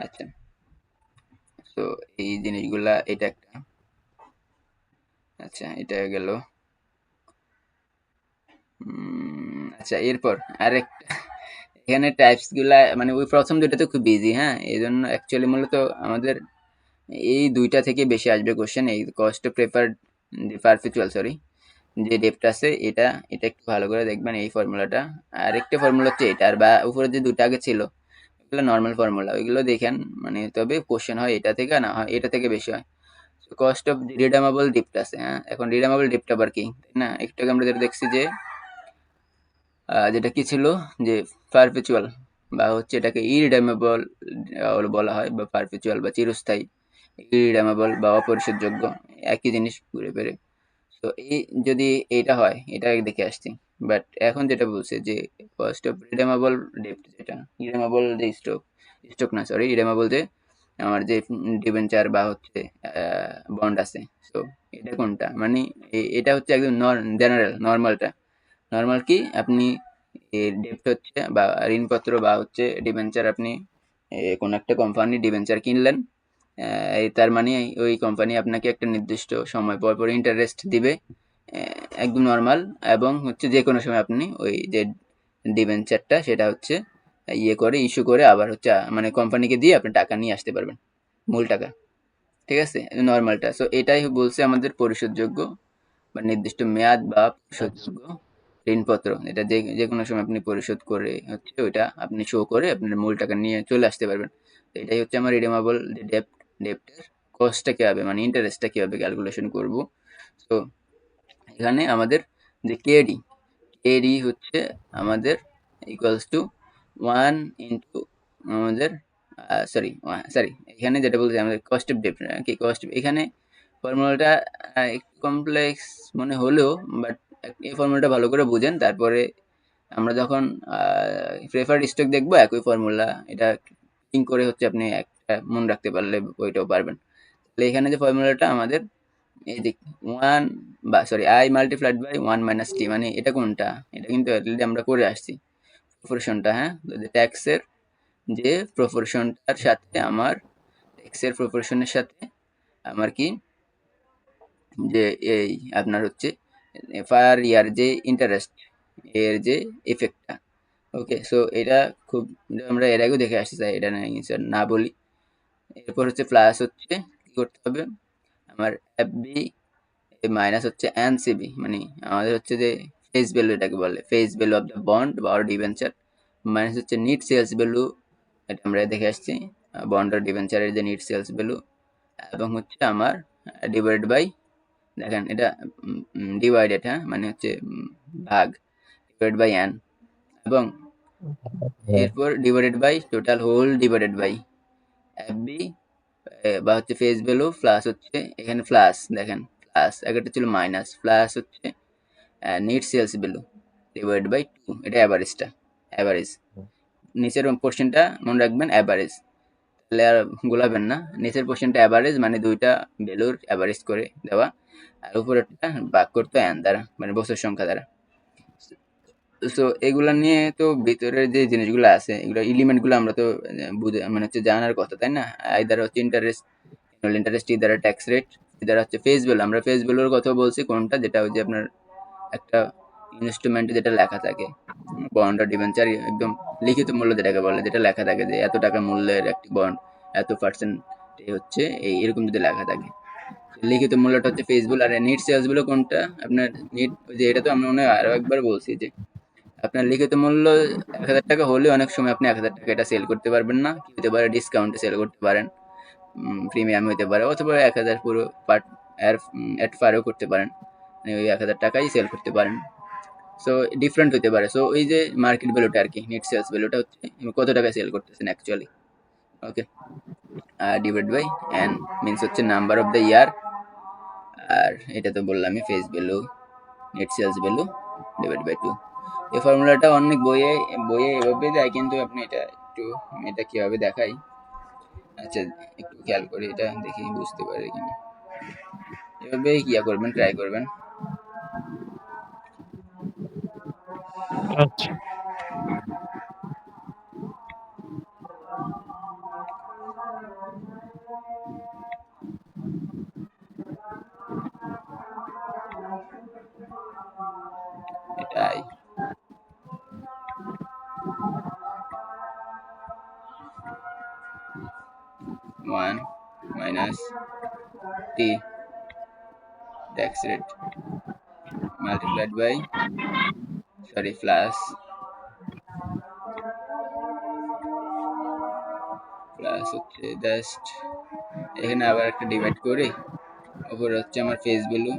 আচ্ছা, তো এই জিনিসগুলা, এটা একটা, আচ্ছা এটা গেল। আচ্ছা, এরপর আরেকটা, এখানে টাইপস গুলা মানে ওই প্রথম দুইটা তো খুব ইজি, হ্যাঁ, এই জন্য অ্যাকচুয়ালি মূলত আমাদের এই দুইটা থেকে বেশি আসবে কোশ্চেন। এই cost of preferred perpetual, sorry, যে ডেপ্ট আছে, এটা এটা একটু ভালো করে দেখবেন এই ফর্মুলাটা। আর একটা ফর্মুলা হচ্ছে এটা, আর বা উপরে যে দুটো আগে ছিল এগুলো নর্মাল ফর্মুলা, ওইগুলো দেখেন। মানে তবে কোশ্চেন হয় এটা থেকে, না হয় এটা থেকে বেশি হয়। কস্ট অফ রিডেমাবল ডিপ্ট আছে, হ্যাঁ, এখন রিডেমাবল ডিপ্ট আবার কি, তাই না? একটু আগে আমরা যেটা দেখছি যে যেটা কি ছিল, যে পারপেচুয়াল বা হচ্ছে এটাকে ইরিডেমেবল বলা হয়, বা পারপেচুয়াল বা চিরস্থায়ী, ইরিডেমেবল বা অপরিশোধযোগ্য, একই জিনিস ঘুরে ফিরে। তো এই যদি এটা হয়, এটা দেখে আসছি। বাট এখন যেটা বলছে যে কস্ট অফ রিডেমেবল ডেপ্ট, যেটা ইরেমেবল যে স্টক, স্টক না সরি, ইরেমেবল যে আমার যে ডিবেঞ্চার বা হচ্ছে বন্ড আছে, সো এটা কোনটা, মানে এটা হচ্ছে একদম জেনারেল নর্মালটা। নরমাল কি, আপনি ডেপ্ট হচ্ছে বা ঋণপত্র বা হচ্ছে ডিবেঞ্চার, আপনি কোনো একটা কোম্পানি ডিবেঞ্চার কিনলেন, তার মানে ওই কোম্পানি আপনাকে একটা নির্দিষ্ট সময় পর পর ইন্টারেস্ট দিবে, একদম নর্মাল। এবং হচ্ছে যে কোনো সময় আপনি ওই যে ডিবেঞ্চারটা সেটা হচ্ছে ইয়ে করে ইস্যু করে আবার হচ্ছে মানে কোম্পানিকে দিয়ে আপনি টাকা নিয়ে আসতে পারবেন, মূল টাকা, ঠিক আছে? নর্মালটা, সো এটাই বলছে আমাদের পরিশোধযোগ্য বা নির্দিষ্ট মেয়াদ বা আচ্ছা। পরিশোধযোগ্য ঋণপত্র, এটা যে কোনো সময় আপনি পরিশোধ করে হচ্ছে ওইটা আপনি শো করে আপনার মূল টাকা নিয়ে চলে আসতে পারবেন। তো এটাই হচ্ছে আমার রিডিমেবল ডেপ্ট। ডেপ্টের কস্টটা কীভাবে মানে ইন্টারেস্টটা কীভাবে ক্যালকুলেশন করব। তো এখানে আমাদের যে কেডি, কেডি হচ্ছে আমাদের ইকুয়ালস টু 1 ইন্টু আমাদের সরি সরি এখানে যেটা বলছি আমাদের কস্ট অফ ডেপ্ট কি কস্ট, এখানে ফর্মুলাটা একটু কমপ্লেক্স মনে হলেও বাট এই ফর্মুলাটা ভালো করে বুঝেন, তারপরে আমরা যখন প্রেফার্ড স্টক দেখবো একই ফর্মুলা এটা লিঙ্ক করে হচ্ছে আপনি একটা মনে রাখতে পারলে ওইটাও পারবেন। তাহলে এখানে যে ফর্মুলাটা আমাদের এই যে 1 বা sorry I multiplied by 1 minus T, মানে এটা কোনটা, এটা কিন্তু অলরেডি আমরা করে আসছি প্রপোর্শনটা। হ্যাঁ, তো ট্যাক্সের যে প্রপোর্শনটার সাথে আমার ট্যাক্সের প্রপোর্শনের সাথে আমার কি যে এই আপনার হচ্ছে ফায়ার ইয়ার যে ইন্টারেস্ট এর যে ইফেক্টটা। ওকে, সো এটা খুব এটা আমরা এর আগেও দেখে আসছি, তাই এটা না বলি। এরপর হচ্ছে প্লাস হচ্ছে কি করতে হবে, আমার এফবি মাইনাস হচ্ছে এনসিবি, মানে আমাদের হচ্ছে যে ফেস ভ্যালু, এটাকে বলে face value of the bond বা ডিবেঞ্চার, মাইনাস হচ্ছে নিট সেলস ভ্যালু, এটা আমরা দেখে আসছি বন্ড আর ডিবেঞ্চারের যে নিট সেলস ভ্যালু, এবং হচ্ছে আমার ডিভাইড বাই, দেখেন এটা ডিভাইডেড, হ্যাঁ মানে হচ্ছে ভাগ, ডিভাইড বাই এন, এবং এরপর divided by total whole divided by F B বা হচ্ছে ফেস ভ্যালু প্লাস হচ্ছে এখানে প্লাস দেখেন প্লাস একটা ছিল মাইনাস প্লাস হচ্ছে net sales value divide by 2, এটা অ্যাভারেজটা, অ্যাভারেজ নিচের পোর্শনটা মনে রাখবেন অ্যাভারেজ, তাহলে আর গোলাবেন না, নিচের পোর্শনটা অ্যাভারেজ মানে দুইটা ভ্যালুর অ্যাভারেজ করে দেওয়া, আর উপরেরটা ভাগ করতে এন দ্বারা মানে বছর সংখ্যা দ্বারা। সো এগুলা নিয়ে তো ভিতরের যে জিনিসগুলো আছে এগুলো এলিমেন্টগুলো আমরা তো বুঝে মানে হচ্ছে জানার কথা, তাই না? আইদার হচ্ছে interest, interest either tax rate, either হচ্ছে ফেস ভ্যালু, আমরা ফেস ভ্যালুর কথা বলছি কোনটা, যেটা হচ্ছে আপনার একটা ইনস্ট্রুমেন্টে যেটা লেখা থাকে বন্ড আর ডিবেঞ্চার, একদম লিখিত মূল্য যেটাকে বলে, যেটা লেখা থাকে যে এত টাকা মূল্যের একটি বন্ড এত পার্সেন্ট হচ্ছে এই এরকম যদি লেখা থাকে, লিখিত মূল্যটা হচ্ছে ফেস ভ্যালু। আর নিট সেলস ভ্যালু কোনটা আপনার নিট, যে এটা তো আমরা মনে হয় আরো একবার বলছি যে আপনার লিখিত মূল্য 1,000 টাকা হলে অনেক সময় আপনি 1,000 টাকা এটা সেল করতে পারবেন না, কি হতে পারে ডিসকাউন্টে সেল করতে পারেন, প্রিমিয়াম হতে পারে, অথবা 1,000 পুরো পার্ট অ্যাড ফারও করতে পারেন, মানে ওই 1,000 টাকাই সেল করতে পারেন। সো ডিফারেন্ট হতে পারে। সো ওই যে মার্কেট ভ্যালুটা আর কি, নেট সেলস ভ্যালুটা হচ্ছে কত টাকা সেল করতেছেন actually. Okay, divide by N means হচ্ছে নাম্বার অফ দ্য ইয়ার, আর এটা তো বললামই face value net sales value divide by 2। এই ফর্মুলাটা অনেক বইয়ে বইয়ে এভাবে দেয়, কিন্তু আপনি এটা একটু এটা কিভাবে দেখাই, আচ্ছা একটু খেয়াল করে এটা দেখি বুঝতে পারে কিনা, এভাবে ইয়া করবেন, ট্রাই করবেন। আচ্ছা, এটাই 1 minus t tax rate multiplied by sorry plus হচ্ছে জাস্ট এখানে আবার একটা ডিভাইড করি, উপরে হচ্ছে আমার ফেস ভ্যালু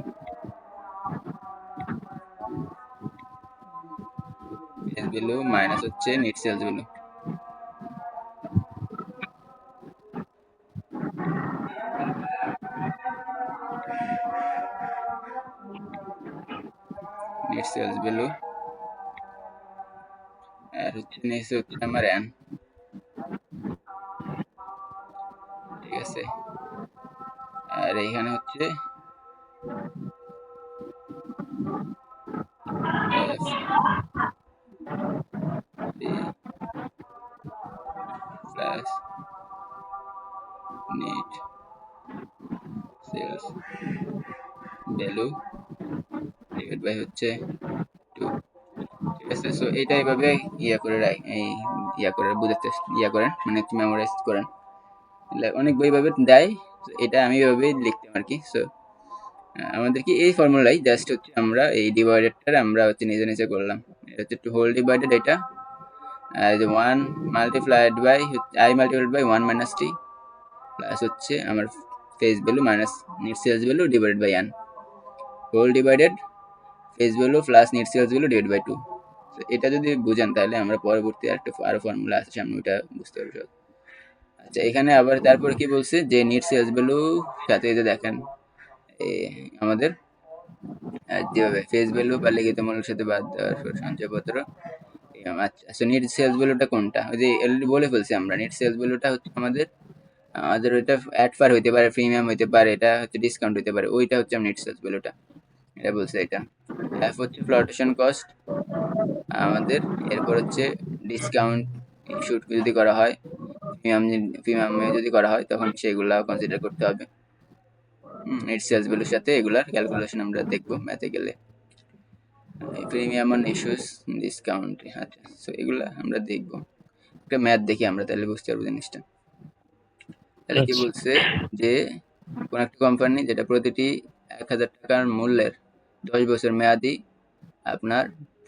মাইনাস হচ্ছে net sales value, net sales value আর হচ্ছে নিচে হচ্ছে আমার এন, ঠিক আছে। আর এখানে হচ্ছে F plus net sales value divide by হচ্ছে 2, ঠিক আছে। সো এটা এইভাবে ইয়া করে এই ইয়া করে বুঝাতে ইয়া করেন, মানে একটু মেমোরাইজ করেন, অনেক বই ভাবে দেয়, এটা আমি এভাবেই লিখতাম আর কি। সো আমাদের কি এই ফর্মুলাই জাস্ট হচ্ছে আমরা এই ডিভাইডেডটা আমরা হচ্ছে নিজে নিজে করলাম। এটা হচ্ছে টু হোল ডিভাইডেড, এটা যে 1 multiplied by I multiplied by 1 minus T plus হচ্ছে আমার face value minus net sales value divided by n whole divided face value plus net sales value divide by 2। তো এটা যদি বুঝেন তাহলে আমরা পরবর্তী আরো ফর্মুলা আছে সামনে, ওটা বুঝতে পারবো সব। আচ্ছা, এখানে আবার তারপর কি বলছে যে নেট সেলস ভ্যালু সাথে যে দেখেন আমাদের যেভাবে ফেস ভ্যালু বা লিখিত মূল্যের সাথে বাদ দেওয়ার সঞ্চয়পত্র। আচ্ছা, নেট সেলস ভ্যালুটা কোনটা? ওই যে অলরেডি বলে ফেলছি আমরা, নেট সেলস ভ্যালুটা হচ্ছে আমাদের আমাদের ওইটা অ্যাড ফার হইতে পারে, প্রিমিয়াম হইতে পারে, এটা হচ্ছে ডিসকাউন্ট হইতে পারে, ওইটা হচ্ছে নেট সেলস ভ্যালুটা, এটা বলছে। এটা এফ হচ্ছে ফ্লোটেশন কস্ট আমাদের। এরপর হচ্ছে ডিসকাউন্ট ইস্যুড যদি করা হয়, প্রিমিয়ামে যদি করা হয় তখন সেগুলা কনসিডার করতে হবে নেট সেলস ভ্যালুর সাথে। এগুলার ক্যালকুলেশন আমরা দেখবো ম্যাথে গেলে। প্রিমিয়াম অন ইস্যুস, ডিসকাউন্ট, আচ্ছা, সো এগুলা আমরা দেখবো। একটা ম্যাথ দেখি আমরা, তাহলে বুঝতে পারবো জিনিসটা। তাহলে কি আচ্ছা বলছে যে কোন একটা কোম্পানি যেটা প্রতিটি 1,000 টাকার মূল্যের 10 বছর মেয়াদি আপনার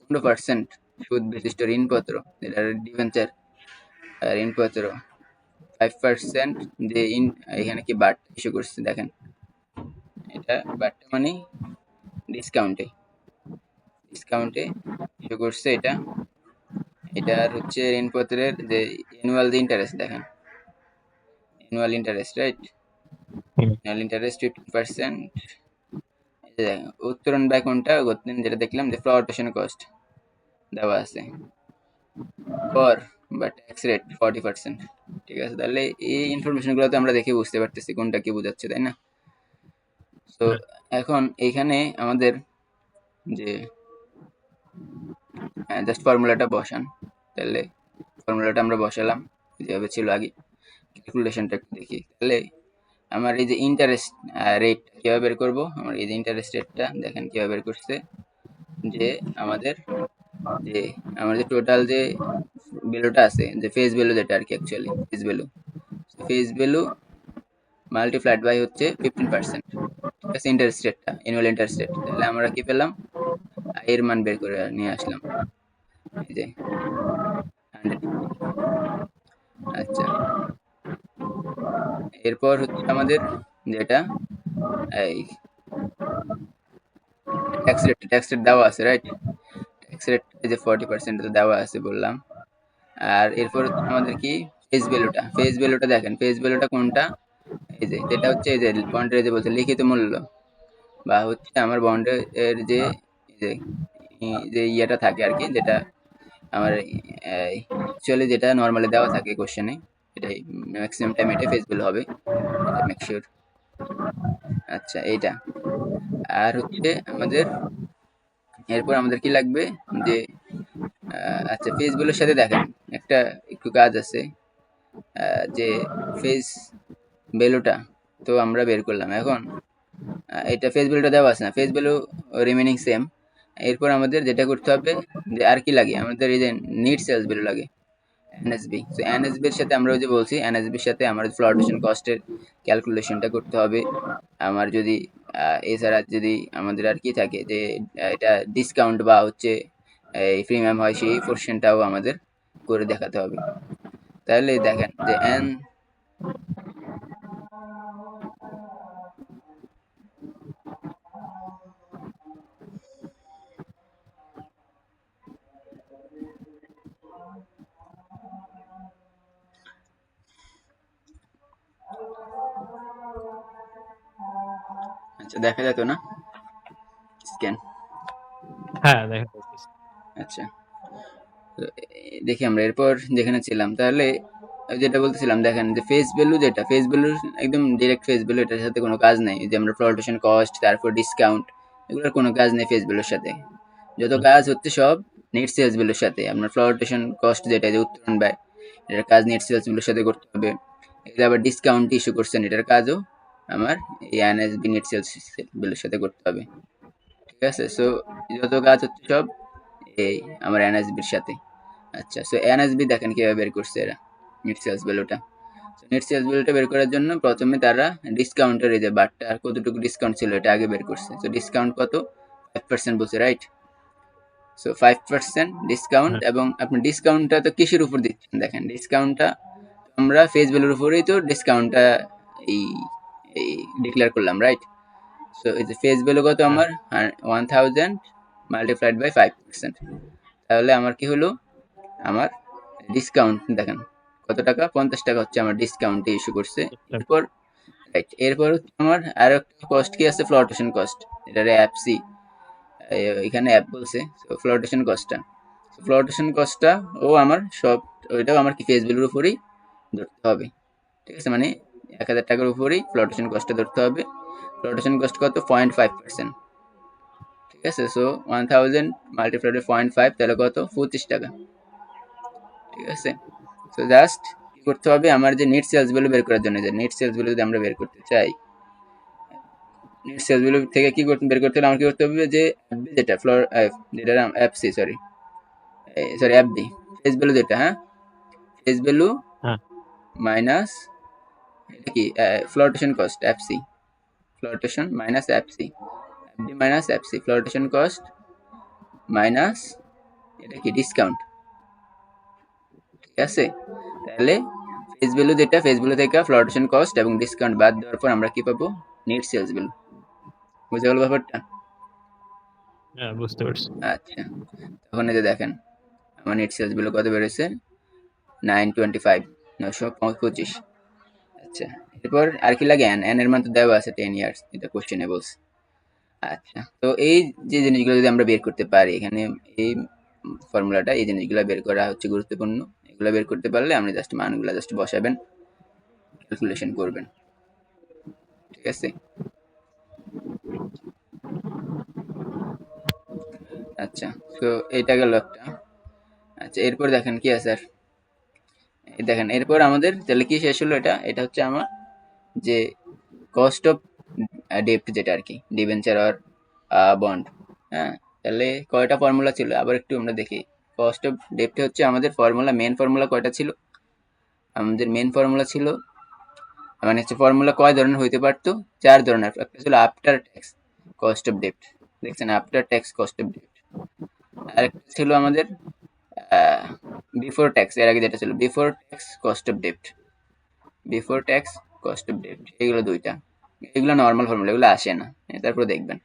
15% সুদ বিশিষ্ট ঋণপত্র, যেটা ডিভেঞ্চার ঋণপত্র 5% যে এখানে কি বাট ইস্যু করছে দেখেন, এটা বাটটা মানে ডিসকাউন্টে ডিসকাউন্টে ইস্যু করছে। এটা এটার হচ্ছে ঋণপত্রের যে অ্যানুয়াল যে ইন্টারেস্ট দেখেন, annual interest, right? Annual interest 15%। উত্তরণ ব্যয় কোনটা? যেটা দেখলাম যে ফ্লোটেশন কস্ট দেওয়া আছে ফর বা ট্যাক্স রেট 40%। ঠিক আছে, তাহলে এই ইনফরমেশনগুলো তো আমরা দেখে বুঝতে পারতেছি কোনটা কি বোঝাচ্ছে, তাই না? তো এখন এইখানে আমাদের যে জাস্ট ফর্মুলাটা বসান, তাহলে ফর্মুলাটা আমরা বসালাম যেভাবে ছিল আগে। ক্যালকুলেশনটা একটু দেখি, তাহলে আমার এই যে ইন্টারেস্ট রেট কীভাবে বের করবো? আমার এই যে ইন্টারেস্ট রেটটা দেখেন কীভাবে বের করছে, যে আমাদের যে আমার যে টোটাল যে ভ্যালুটা আছে, যে ফেস ভ্যালু যেটা আর কি, actually face value multiplied by হচ্ছে 15%। ঠিক আছে, ইন্টারেস্ট রেটটা অ্যানুয়াল ইন্টারেস্ট রেট। তাহলে আমরা কি পেলাম? এর মান বের করে নিয়ে আসলাম, এই যে 100। আচ্ছা, এরপর হচ্ছে আমাদের যেটা এই ট্যাক্স রেট দেওয়া আছে, রাইট? ট্যাক্স রেট এই যে 40% তো দেওয়া আছে বললাম। আর এরপর হচ্ছে আমাদের কি ফেস ভ্যালুটা দেখেন, ফেস ভ্যালুটা কোনটা? এই যে যেটা হচ্ছে এই যে বন্ডের যে বলছে লিখিত মূল্য, বা হচ্ছে আমার বন্ডের যে যে যে ইয়েটা থাকে আর কি, যেটা আমার অ্যাকচুয়ালি যেটা নর্মালি দেওয়া থাকে কোশ্চেনে, এটাই ম্যাক্সিমাম টাইম এটা ফেস ভ্যালু হবে, এটা মেক শিওর। আচ্ছা, এইটা। আর হচ্ছে আমাদের এরপর আমাদের কি লাগবে যে আচ্ছা, ফেস ভ্যালুর সাথে দেখেন একটা একটু কাজ আছে, যে ফেস ভ্যালুটা তো আমরা বের করলাম। এখন এটা ফেস ভ্যালুটা দেওয়া আছে না, ফেস ভ্যালু রিমেনিং সেম। এরপর আমাদের যেটা করতে হবে যে আর কি লাগে, আমাদের এই যে নিট সেলস ভ্যালু লাগে এনএসবি। তো এনএসবির সাথে আমরা ওই যে বলছি, এনএসবির সাথে আমার ফ্লোটেশন কস্টের ক্যালকুলেশনটা করতে হবে। আমার যদি এছাড়া যদি আমাদের আর কি থাকে যে এটা ডিসকাউন্ট বা হচ্ছে এই প্রিমিয়াম হয়, সেই পোর্শনটাও আমাদের করে দেখাতে হবে। তাহলে দেখেন যে আচ্ছা, দেখা যেত না স্ক্যান? হ্যাঁ দেখা যাচ্ছে। আচ্ছা, তো দেখি আমরা এরপর যেখানে ছিলাম, তাহলে যেটা বলতেছিলাম দেখেন যে ফেস ভ্যালু, যেটা ফেস ভ্যালু একদম ডিরেক্ট ফেস ভ্যালু, এটার সাথে কোনো কাজ নেই। যে আমরা ফ্লোটেশন কস্ট, তারপর ডিসকাউন্ট, এগুলোর কোনো কাজ নেই ফেস ভ্যালুর সাথে। যত কাজ হচ্ছে সব নেট সেলস ভ্যালুর সাথে। আপনার ফ্লোটেশন কস্ট যেটা, যে উত্তোলন ব্যয়, এটার কাজ নেট সেলস ভ্যালুর সাথে করতে হবে। এটা আবার ডিসকাউন্ট ইস্যু করছেন, এটার কাজও আমার এই এনএসবি নেট সেলস ভ্যালুর সাথে করতে হবে। ঠিক আছে, সো যত কাজ হচ্ছে সব এই আমার এনএসবির সাথে। আচ্ছা, সো এনএসবি দেখেন কিভাবে বের করছে এরা নেট সেলস ভ্যালুটা। নেট সেলস ভ্যালুটা বের করার জন্য প্রথমে তারা ডিসকাউন্টের এই যে বারটা কতটুকু ডিসকাউন্ট ছিল এটা আগে বের করছে। তো ডিসকাউন্ট কত 5% বলছে, রাইট? সো 5% ডিসকাউন্ট, হ্যাঁ এবং আপনি ডিসকাউন্টটা তো কিসের উপর দিচ্ছেন দেখেন, ডিসকাউন্টটা আমরা ফেস ভ্যালুর উপরেই তো ডিসকাউন্টটা এই এই ডিক্লেয়ার করলাম, রাইট? সো এই যে ফেস ভ্যালু কত হ্যাঁ আমার 1000 মাল্টিপ্লাইড বাই 5%, তাহলে আমার কি হলো, আমার ডিসকাউন্ট দেখেন কত টাকা, 50 টাকা হচ্ছে আমার ডিসকাউন্ট ইস্যু করছে। বুঝতে এরপর রাইট, এরপর হচ্ছে আমার আরো একটা কস্ট কি আছে, ফ্লোটেশন কস্ট, এটা অ্যাপসি এখানে অ্যাপ বলছে। তো ফ্লোটেশন কস্টটা, ফ্লোটেশন কস্টটা ও আমার সব, ওইটাও আমার কি ফেস ভ্যালুর উপরেই ধরতে হবে, ঠিক আছে? মানে 1000 টাকার উপরেই ফ্লোটেশন কস্টটা ধরতে হবে। ফ্লোটেশন কস্ট কত 0.5%, ঠিক আছে? সো 1000 মাল্টিপ্লাইড বাই 0.5 তাহলে কত 25 টাকা, ঠিক আছে? সো জাস্ট কি করতে হবে, আমার যে নেট সেলস ভ্যালু বের করার জন্য, যে নেট সেলস ভ্যালু যদি আমরা বের করতে চাই, নেট সেলস ভ্যালু থেকে কি করতে বের করতে হলে আমার কি করতে হবে, যে যেটা ফ্লোর যেটা FC sorry FB face value যেটা, হ্যাঁ, ফেস ভ্যালু হ্যাঁ মাইনাস এটা কি flotation cost FC, flotation minus FC, FB minus FC, flotation cost minus এটা কি ডিসকাউন্ট, ঠিক আছে? তাহলে ফেস ভ্যালু যেটা, ফেস ভ্যালু থেকে ফ্লোটেশন কস্ট এবং ডিসকাউন্ট বাদ দেওয়ার পর আমরা কি পাবো, নেট সেলস ভ্যালু। বুঝে গেল ব্যাপারটা? হ্যাঁ বুঝতে পারছি। আচ্ছা, তখন এই যে দেখেন আমার নেট সেলস ভ্যালু কত বেরোছে, 925, 925। আচ্ছা, এরপর আর কি লাগে, এন এর মান তো দেওয়া আছে 10 ইয়ার্স, এটা কোশ্চেনে বলছে। আচ্ছা, তো এই যে জিনিসগুলো যদি আমরা বের করতে পারি এখানে, এই ফর্মুলাটা, এই জিনিসগুলো বের করা হচ্ছে গুরুত্বপূর্ণ। এগুলো বের করতে পারলে আপনি জাস্ট মানগুলো জাস্ট বসাবেন, ক্যালকুলেশন করবেন, ঠিক আছে? আচ্ছা, তো এইটা গেল একটা। আচ্ছা, এরপর দেখেন কি আছে, আর এই দেখেন এরপর আমাদের তাহলে কি শেষ হলো, এটা এটা হচ্ছে আমার যে কস্ট অফ ডেপ্ট যেটা আর কি, ডিবেঞ্চার আর বন্ড। হ্যাঁ, তাহলে কয়টা ফর্মুলা ছিল আবার একটু আমরা দেখি। কস্ট অফ ডেপ্ট হচ্ছে আমাদের ফর্মুলা, মেন ফর্মুলা কয়টা ছিল, আমাদের মেন ফর্মুলা ছিল, মানে হচ্ছে ফর্মুলা কয় ধরনের হইতে পারতো, 4 ধরনের। একটা ছিল আফটার ট্যাক্স কস্ট অফ ডেপ্ট, দেখছেন, আফটার ট্যাক্স কস্ট অফ ডেপ্ট। আরেকটা ছিল আমাদের বিফোর ট্যাক্স, এর আগে যেটা ছিল before tax cost of ডেপ্ট, before tax cost of ডেপ্ট, এগুলো দুইটা। এগুলো নর্মাল ফর্মুলা, এগুলো আসে না, তারপরে দেখবেন।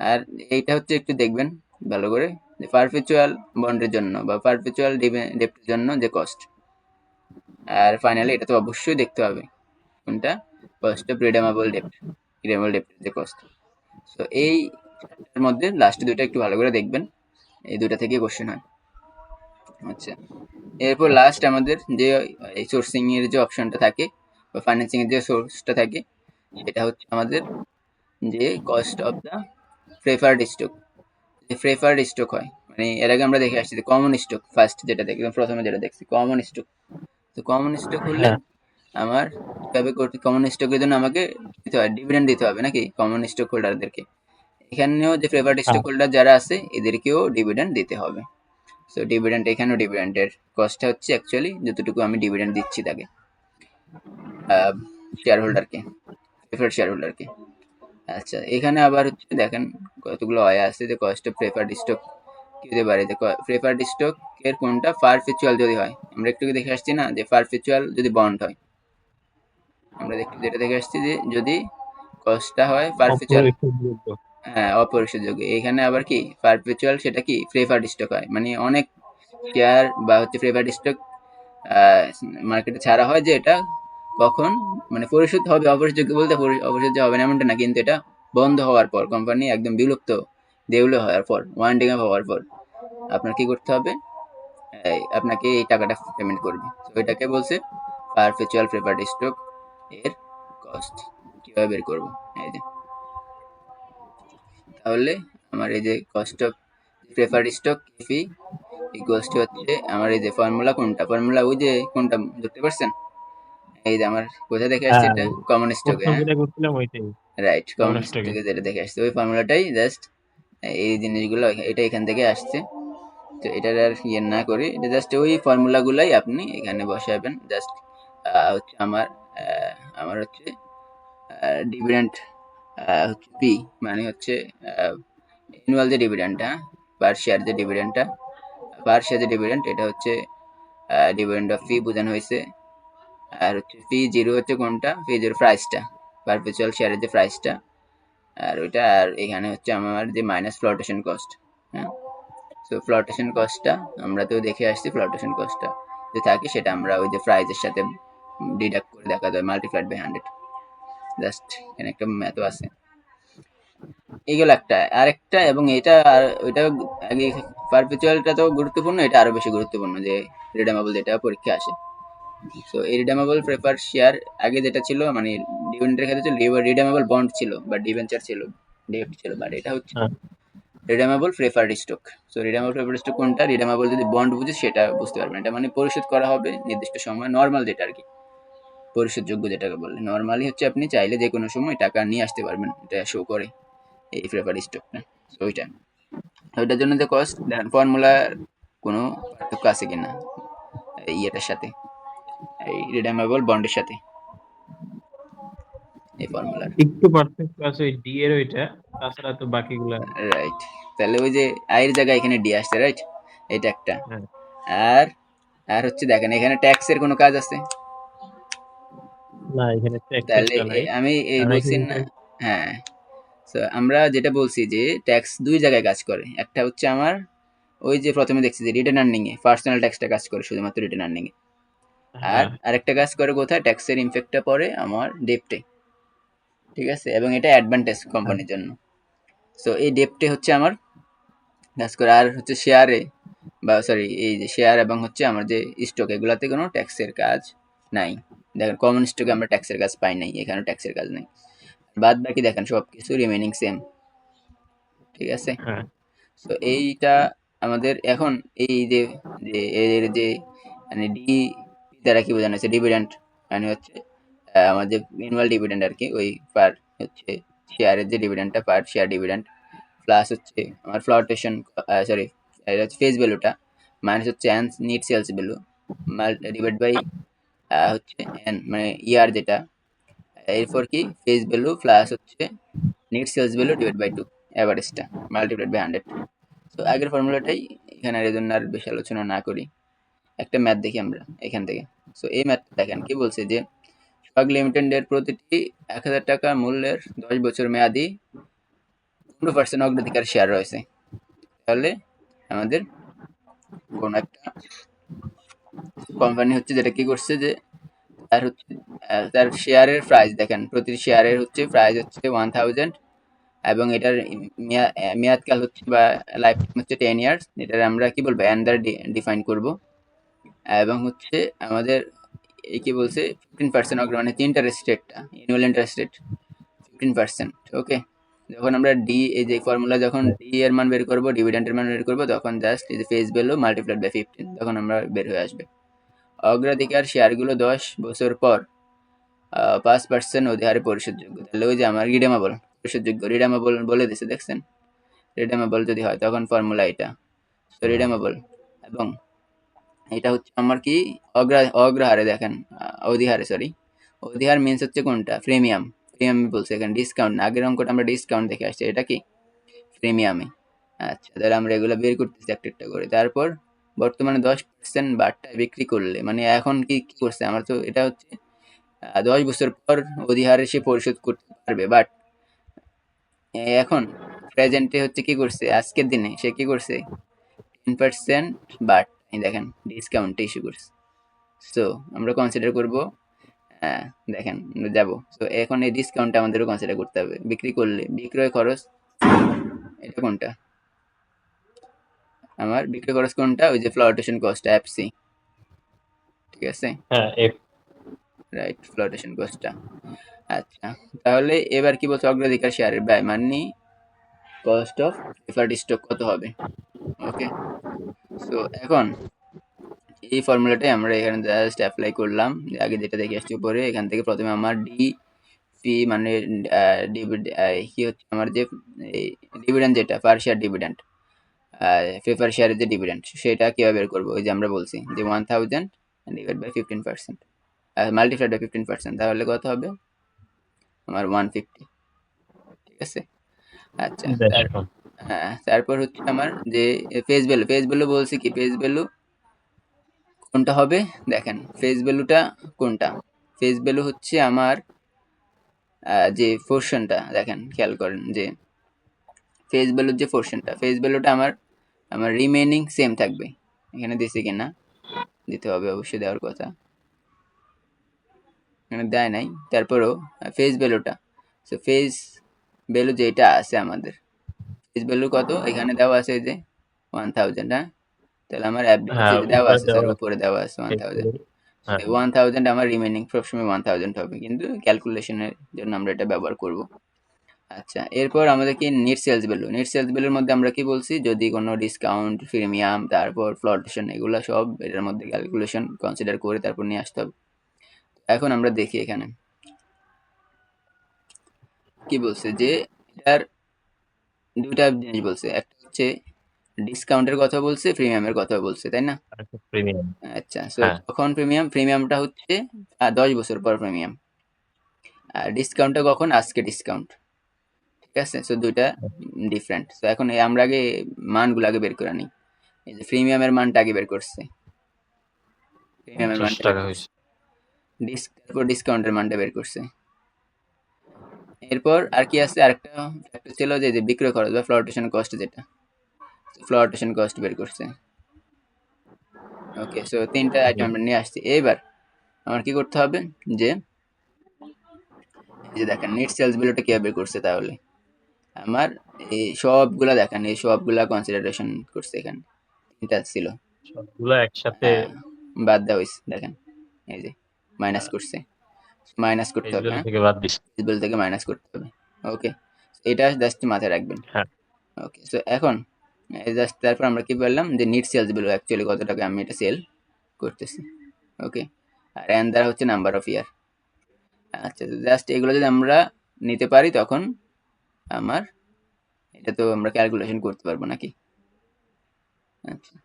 আর এইটা হচ্ছে একটু দেখবেন ভালো করে, যে পারপেচুয়াল বন্ডের জন্য বা পারপেচুয়াল ডেপ্টের জন্য যে কস্ট। আর ফাইনালি এটা তো অবশ্যই দেখতে হবে কোনটা, কস্ট অফ রিডেমেবল ডেপ্ট, রিডেমেবল ডেপ্টের যে কস্ট। তো এই চারটার মধ্যে লাস্ট দুইটা একটু ভালো করে দেখবেন, এই দুইটা থেকে কোশ্চেন হয়। আচ্ছা, এরপর লাস্ট আমাদের যে এই সোর্সিং এর যে অপশনটা থাকে বা ফাইন্যান্সিং এর যে সোর্সটা থাকে, সেটা হচ্ছে আমাদের যে cost of the preferred stock. যে প্রেফার্ড স্টক হয়, মানে এর আগে আমরা দেখে আসছি যে কমন স্টক, ফার্স্ট যেটা দেখি প্রথমে যেটা দেখছি কমন স্টক। তো কমন স্টক হলে হ্যাঁ আমার কিভাবে করতে, কমন স্টকের জন্য আমাকে দিতে হয়, ডিভিডেন্ড দিতে হবে নাকি কমন স্টক হোল্ডারদেরকে। এখানেও যে প্রেফার্ড হ্যাঁ স্টক হোল্ডার যারা আছে এদেরকেও ডিভিডেন্ড দিতে হবে। সো ডিভিডেন্ড, এখানেও ডিভিডেন্ডের কস্টটা হচ্ছে অ্যাকচুয়ালি যতটুকু আমি ডিভিডেন্ড দিচ্ছি তাকে, শেয়ার হোল্ডারকে, প্রেফার্ড শেয়ার হোল্ডারকে। আচ্ছা, এখানে আবার হচ্ছে দেখেন কতগুলো হয় আছে, যে কস্ট অফ প্রেফার্ড স্টক কি হতে পারে, যে প্রেফার্ড স্টক এর কোনটা পারপেচুয়াল যদি হয়, আমরা একটু দেখে আসছি না যে পারপেচুয়াল যদি বন্ড হয়, আমরা যেটা দেখে আসছি যে যদি কস্টটা হয় পারপেচুয়াল, অপরিশোধযোগ্য। হ্যাঁ অপরিশোধযোগ্য। এখানে আবার কি পারপেচুয়াল, সেটা কি প্রেফার্ড স্টক হয়, মানে অনেক শেয়ার বা হচ্ছে প্রেফার্ড স্টক মার্কেটে ছাড়া হয়, যে এটা কখন মানে পরিশোধ হবে, অপরিশোধযোগ্য বলতে অপরিশোধ্য হবে না এমনটা না, কিন্তু এটা বন্ধ হওয়ার পর, কোম্পানি একদম বিলুপ্ত দেউলে হওয়ার পর, ওয়াইন্ডিং আপ হওয়ার পর আপনার কি করতে হবে, আপনাকে এই টাকাটা পেমেন্ট করবে। তো এটাকে বলছে পারপেচুয়াল প্রেফার্ড স্টক এর কস্ট। কিভাবে বের করবো, এই যে তাহলে আমার এই যে cost of preferred stock fee equals to হচ্ছে আমার এই যে ফর্মুলা, কোনটা ফর্মুলা, ওই যে কোনটা ধরতে পারছেন, এই যে আমার কোথায় দেখে আসছে, হ্যাঁ এটা কমন স্টকে, প্রশ্ন হ্যাঁ যেটা করছিলাম ওইটাই, রাইট, কমন কমিউনিস্টকে। স্টকে যেটা দেখে আসছে ওই ফর্মুলাটাই জাস্ট, এই জিনিসগুলো এটা এখান থেকে আসছে। তো এটার আর ইয়ে না করে এটা জাস্ট ওই ফর্মুলাগুলাই আপনি এখানে বসাবেন, জাস্ট হচ্ছে আমার হচ্ছে ডিভিডেন্ড হচ্ছে পি, মানে হচ্ছে অ্যানুয়াল যে ডিভিডেন্ডটা, পার শেয়ার যে ডিভিডেন্ডটা, পার শেয়ার যে ডিভিডেন্ড, এটা হচ্ছে ডিভিডেন্ড অফ ফি বোঝানো হয়েছে। আর হচ্ছে ফি জিরো হচ্ছে কোনটা, ফি জিরো প্রাইসটা, পারপেচুয়াল শেয়ারের যে প্রাইসটা, আর ওইটা, আর এখানে হচ্ছে আমার যে মাইনাস ফ্লোটেশন কস্ট। হ্যাঁ, সো ফ্লোটেশন কস্টটা আমরা তো দেখে আসছি, ফ্লোটেশন কস্টটা যে থাকে সেটা আমরা ওই যে প্রাইজের সাথে ডিডাক্ট করে দেখা যায়, মাল্টিপ্লাইড বাই 100। জাস্ট এখানে একটা ম্যাথও আছে। এইগুলো একটা আরেকটা, এবং এটা আর ওইটা আগে, পারপেচুয়ালটা তো গুরুত্বপূর্ণ, এটা আরো বেশি গুরুত্বপূর্ণ যে রিডেমেবল, যেটা পরীক্ষা আসে। সো এই রিডেমেবল প্রেফার শেয়ার আগে যেটা ছিল, মানে ডিভিডেন্ডের ক্ষেত্রে ছিল রিডেমেবল বন্ড ছিল বা ডিবেঞ্চার ছিল, ডেপ্ট ছিল, বাট এটা হচ্ছে হ্যাঁ, redeemable preferred stock. So redeemable preferred stock কোনটা, রিডেমেবল যদি বন্ড বুঝে সেটা বুঝতে পারবেন, এটা মানে পরিশোধ করা হবে নির্দিষ্ট সময়, নর্মাল যেটা আর কি, পরিশোধযোগ্য যেটাকে বলে। নর্মালি হচ্ছে আপনি চাইলে যে কোনো সময় টাকা নিয়ে আসতে পারবেন, এটা শো করে এই প্রেফার্ড স্টকটা। সো ওইটা, ওইটার জন্য যে কস্ট দেখেন, ফর্মুলার কোনো পার্থক্য আছে কিনা এই ইয়েটার সাথে, এই রিডেমেবল বন্ডের সাথে, এই ফর্মুলার। একটু পার্থক্য আছে ওই ডি এর ওইটা, তাছাড়া তো বাকিগুলা। রাইট, তাহলে ওই যে আয়ের জায়গায় এখানে ডি আসছে, রাইট, এটা একটা। হ্যাঁ, আর আর হচ্ছে দেখেন এখানে ট্যাক্সের কোনো কাজ আছে, না এখানে তাহলে ট্যাক্সেরটা নাই, আমি এই কারণ বলছি এখানে না। হ্যাঁ, তো আমরা যেটা বলছি যে ট্যাক্স দুই জায়গায় কাজ করে, একটা হচ্ছে আমার ওই যে প্রথমে দেখছি যে রিটার্ন আর্নিং এ পার্সোনাল ট্যাক্সটা কাজ করে শুধুমাত্র রিটার্ন আর্নিং এ, আর হ্যাঁ আরেকটা কাজ করে কোথায়, ট্যাক্সের ইমপ্যাক্টটা পড়ে আমার ডেপ্টে, ঠিক আছে, এবং এটা অ্যাডভান্টেজ হ্যাঁ কোম্পানির জন্য। সো এই ডেপ্টে হচ্ছে আমার কাজ করে, আর হচ্ছে শেয়ারে, বা সরি এই যে শেয়ার এবং হচ্ছে আমার যে স্টক, এগুলাতে কোনো ট্যাক্সের কাজ নাই। দেখেন কমন স্টকে আমরা ট্যাক্সের কাজ পাই নাই, এখানে ট্যাক্সের কাজ নাই, বাদ বাকি দেখেন সব কিছু রিমেনিং সেম, ঠিক আছে। হ্যাঁ তো এইটা আমাদের এখন এই যে যে এর যে মানে ডি দ্বারা কি বোঝানো হচ্ছে, ডিভিডেন্ড, মানে হচ্ছে আমাদের অ্যানুয়াল ডিভিডেন্ড আর কি, ওই পার হচ্ছে শেয়ারের যে ডিভিডেন্ডটা, পার শেয়ার ডিভিডেন্ড, প্লাস হচ্ছে আমার ফ্লোটেশন, সরি এটা হচ্ছে ফেস ভ্যালুটা, মাইনাস হচ্ছে N net sales value, divide by হচ্ছে এন মানে ইয়ার যেটা, এরপর কি ফেস ভ্যালু প্লাস হচ্ছে net sales value divide by 2 অ্যাভারেজটা, মাল্টিপ্লাইড বাই 100। তো আগের ফর্মুলাটাই এখানে, আর এই জন্য আর বেশি আলোচনা না করি, একটা ম্যাথ দেখি আমরা এখান থেকে। সো এই ম্যাথ দেখেন কি বলছে যে সোহাগ লিমিটেডের প্রতিটি 1,000 টাকা মূল্যের 10 বছর মেয়াদি 15% অগ্রাধিকার শেয়ার রয়েছে। তাহলে আমাদের কোন একটা কোম্পানি হচ্ছে যেটা কি করছে যে তার হচ্ছে তার শেয়ারের প্রাইস দেখেন, প্রতি শেয়ারের হচ্ছে প্রাইস হচ্ছে 1000, এবং এটার মেয়াদকাল হচ্ছে বা লাইফ টাইম হচ্ছে 10 ইয়ার্স, এটার আমরা কি বলবো এন দ্বারা ডিফাইন করব, এবং হচ্ছে আমাদের এই কি বলছে 15% অগ্র, মানে ইন্টারেস্ট রেটটা, অ্যানুয়াল ইন্টারেস্ট রেট 15%। ওকে, যখন আমরা ডি এই যে ফর্মুলা, যখন ডি এর মান বের করবো, ডিভিডেন্টের মান বের করবো, তখন জাস্ট এই যে ফেস ভ্যালু মাল্টিপ্লাইড বাই 15, তখন আমরা বের হয়ে আসবে অগ্রাধিকার শেয়ারগুলো 10 বছর পর 5% অধিহারে পরিশোধযোগ্য। তাহলে ওই যে আমার রিডেমেবল, পরিশোধযোগ্য রিডেমেবল বলে দিছে, দেখছেন, রিডেমেবল যদি হয় তখন ফর্মুলা এটা, তো রিডেমেবল, এবং এটা হচ্ছে আমার কি অগ্রহারে দেখেন, অধিহারে, সরি অধিহার মিনস হচ্ছে কোনটা, প্রিমিয়াম, প্রিমিয়াম বলছে এখানে, ডিসকাউন্ট, আগের অঙ্কটা আমরা ডিসকাউন্ট দেখে আসছি, এটা কি প্রিমিয়ামে। আচ্ছা, তাহলে আমরা এগুলো বের করতেছি একটা একটা করে। তারপর বর্তমানে 10% বাট্টায় বিক্রি করলে, মানে এখন কি কি করছে, আমার তো এটা হচ্ছে 10 বছর পর অধিহারে সে পরিশোধ করতে পারবে, বাট এখন প্রেজেন্টে হচ্ছে কি করছে, আজকের দিনে সে কি করছে 10% বাট, এই দেখেন ডিসকাউন্ট ইস্যু করছে। সো আমরা কনসিডার করব, দেখেন আমরা যাব, সো এখন এই ডিসকাউন্টটা আমাদেরও কনসিডার করতে হবে, বিক্রি করলে বিক্রয় খরচ, এটা কোনটা আমার বিক্রয় খরচ কোনটা, ওই যে ফ্লোটেশন কস্ট এফসি, ঠিক আছে, হ্যাঁ রাইট, ফ্লোটেশন কস্টটা। আচ্ছা, তাহলে এবার কি বলছে, অগ্রাধিকার শেয়ারের ব্যয় মানে কস্ট অফ প্রেফার্ড স্টক কত হবে। ওকে, সো এখন এই ফর্মুলাটাই আমরা এখানে জাস্ট অ্যাপ্লাই করলাম, আগে যেটা দেখে আসছি উপরে, এখান থেকে প্রথমে আমার ডি পি মানে কি হচ্ছে আমার যে ডিভিডেন্ড, যেটা পার শেয়ার ডিভিডেন্ড, প্রেফার শেয়ারের যে ডিভিডেন্ড, সেটা কীভাবে বের করবো, ওই যে আমরা বলছি যে 1000 ডিভাইড বাই 15%, মাল্টিপ্লাইড বাই 15%, তাহলে কত হবে আমার 150। ঠিক আছে। আচ্ছা, দেশ এখন। হ্যাঁ, তারপর হচ্ছে আমার যে ফেস ভ্যালু বলছি কি, ফেস ভ্যালু কোনটা হবে দেখেন, ফেস ভ্যালুটা কোনটা, ফেস ভ্যালু হচ্ছে আমার যে পোর্শনটা দেখেন, খেয়াল করেন যে ফেস ভ্যালুর যে পোর্শনটা, ফেস ভ্যালুটা আমার আমার রিমেইনিং সেম থাকবে। এখানে দিছি কিনা, দিতে হবে, অবশ্যই দেওয়ার কথা, এখানে দেয় নাই, তারপরেও ফেস ভ্যালুটা, সো ফেস ভ্যালু যেটা আছে আমাদের, ফেস ভ্যালু কত এখানে দেওয়া আছে যে 1000, হ্যাঁ, তাহলে আমার অ্যাপ হচ্ছে হ্যাঁ, যে দেওয়া উপরে আছে, দেওয়া সরি আছে উপরে দেওয়া আছে 1000। এগুলো। হ্যাঁ, এই 1000 আমার রিমেইনিং সবসময় 1000 হবে, কিন্তু ক্যালকুলেশনের জন্য আমরা এটা ব্যবহার করব। আচ্ছা, এরপর আমাদের কি net sales value, net sales ভ্যালুর মধ্যে আমরা কি বলছি, যদি কোনো ডিসকাউন্ট, প্রিমিয়াম, তারপর ফ্লোটেশন, এগুলো সব এটার মধ্যে ক্যালকুলেশন কনসিডার করে তারপর নিয়ে আসতে হবে। এখন আমরা দেখি এখানে কি বলছে, যে এটার দুইটা জিনিস বলছে, একটা হচ্ছে ডিসকাউন্টের কথা বলছে, প্রিমিয়ামের কথা বলছে, তাই না? প্রিমিয়াম। আচ্ছা, সো হ্যাঁ, যখন প্রিমিয়ামটা হচ্ছে 10 বছর পর প্রিমিয়াম, আর ডিসকাউন্টটা কখন, আজকে ডিসকাউন্ট। ঠিক আছে, সো দুইটা ডিফারেন্ট। সো এখন আমরা আগে মানগুলো আগে বের করে নিই। এই যে প্রিমিয়ামের মানটা আগে বের করছে, প্রিমিয়ামের 50 মানটা বের টাকা করছে, হয়েছে। তারপর ডিসকাউন্টের মানটা বের করছে। এরপর আর কি আছে, আরেকটা ফ্যাক্টর ছিল যে বিক্রয় খরচ বা ফ্লোটেশন কস্ট, যেটা ফ্লোটেশন কস্ট বের করছে। ওকে, সো তিনটা আইটেম আমরা নিয়ে আসছি। এবার আমার কি করতে হবে, যে এই যে দেখেন নেট সেলস ভ্যালুটা কিভাবে বের করছে, তাহলে আমার এই সবগুলা দেখেন, এই সবগুলা কনসিডারেশন করছে, এখানে তিনটা ছিল, সবগুলো একসাথে বাদ দেওয়া হয়েছে দেখেন, এই যে মাইনাস আহ, করছে, মাইনাস করতে ফেস হবে, ভ্যালু হ্যাঁ, থেকে বাদ দিস। ফিজিক্যাল থেকে মাইনাস করতে হবে। ওকে, এটা জাস্ট মাথায় রাখবেন। হ্যাঁ, ওকে, সো এখন জাস্ট তারপর আমরা কি বললাম, যে নিট সেলস ভ্যালু অ্যাকচুয়ালি কত টাকা আমি এটা সেল করতেছি। ওকে, আর এন দ্বারা হচ্ছে নাম্বার অফ ইয়ার। আচ্ছা, জাস্ট এগুলো যদি আমরা নিতে পারি, তখন আমার এটা তো আমরা ক্যালকুলেশন করতে পারবো নাকি। আচ্ছা,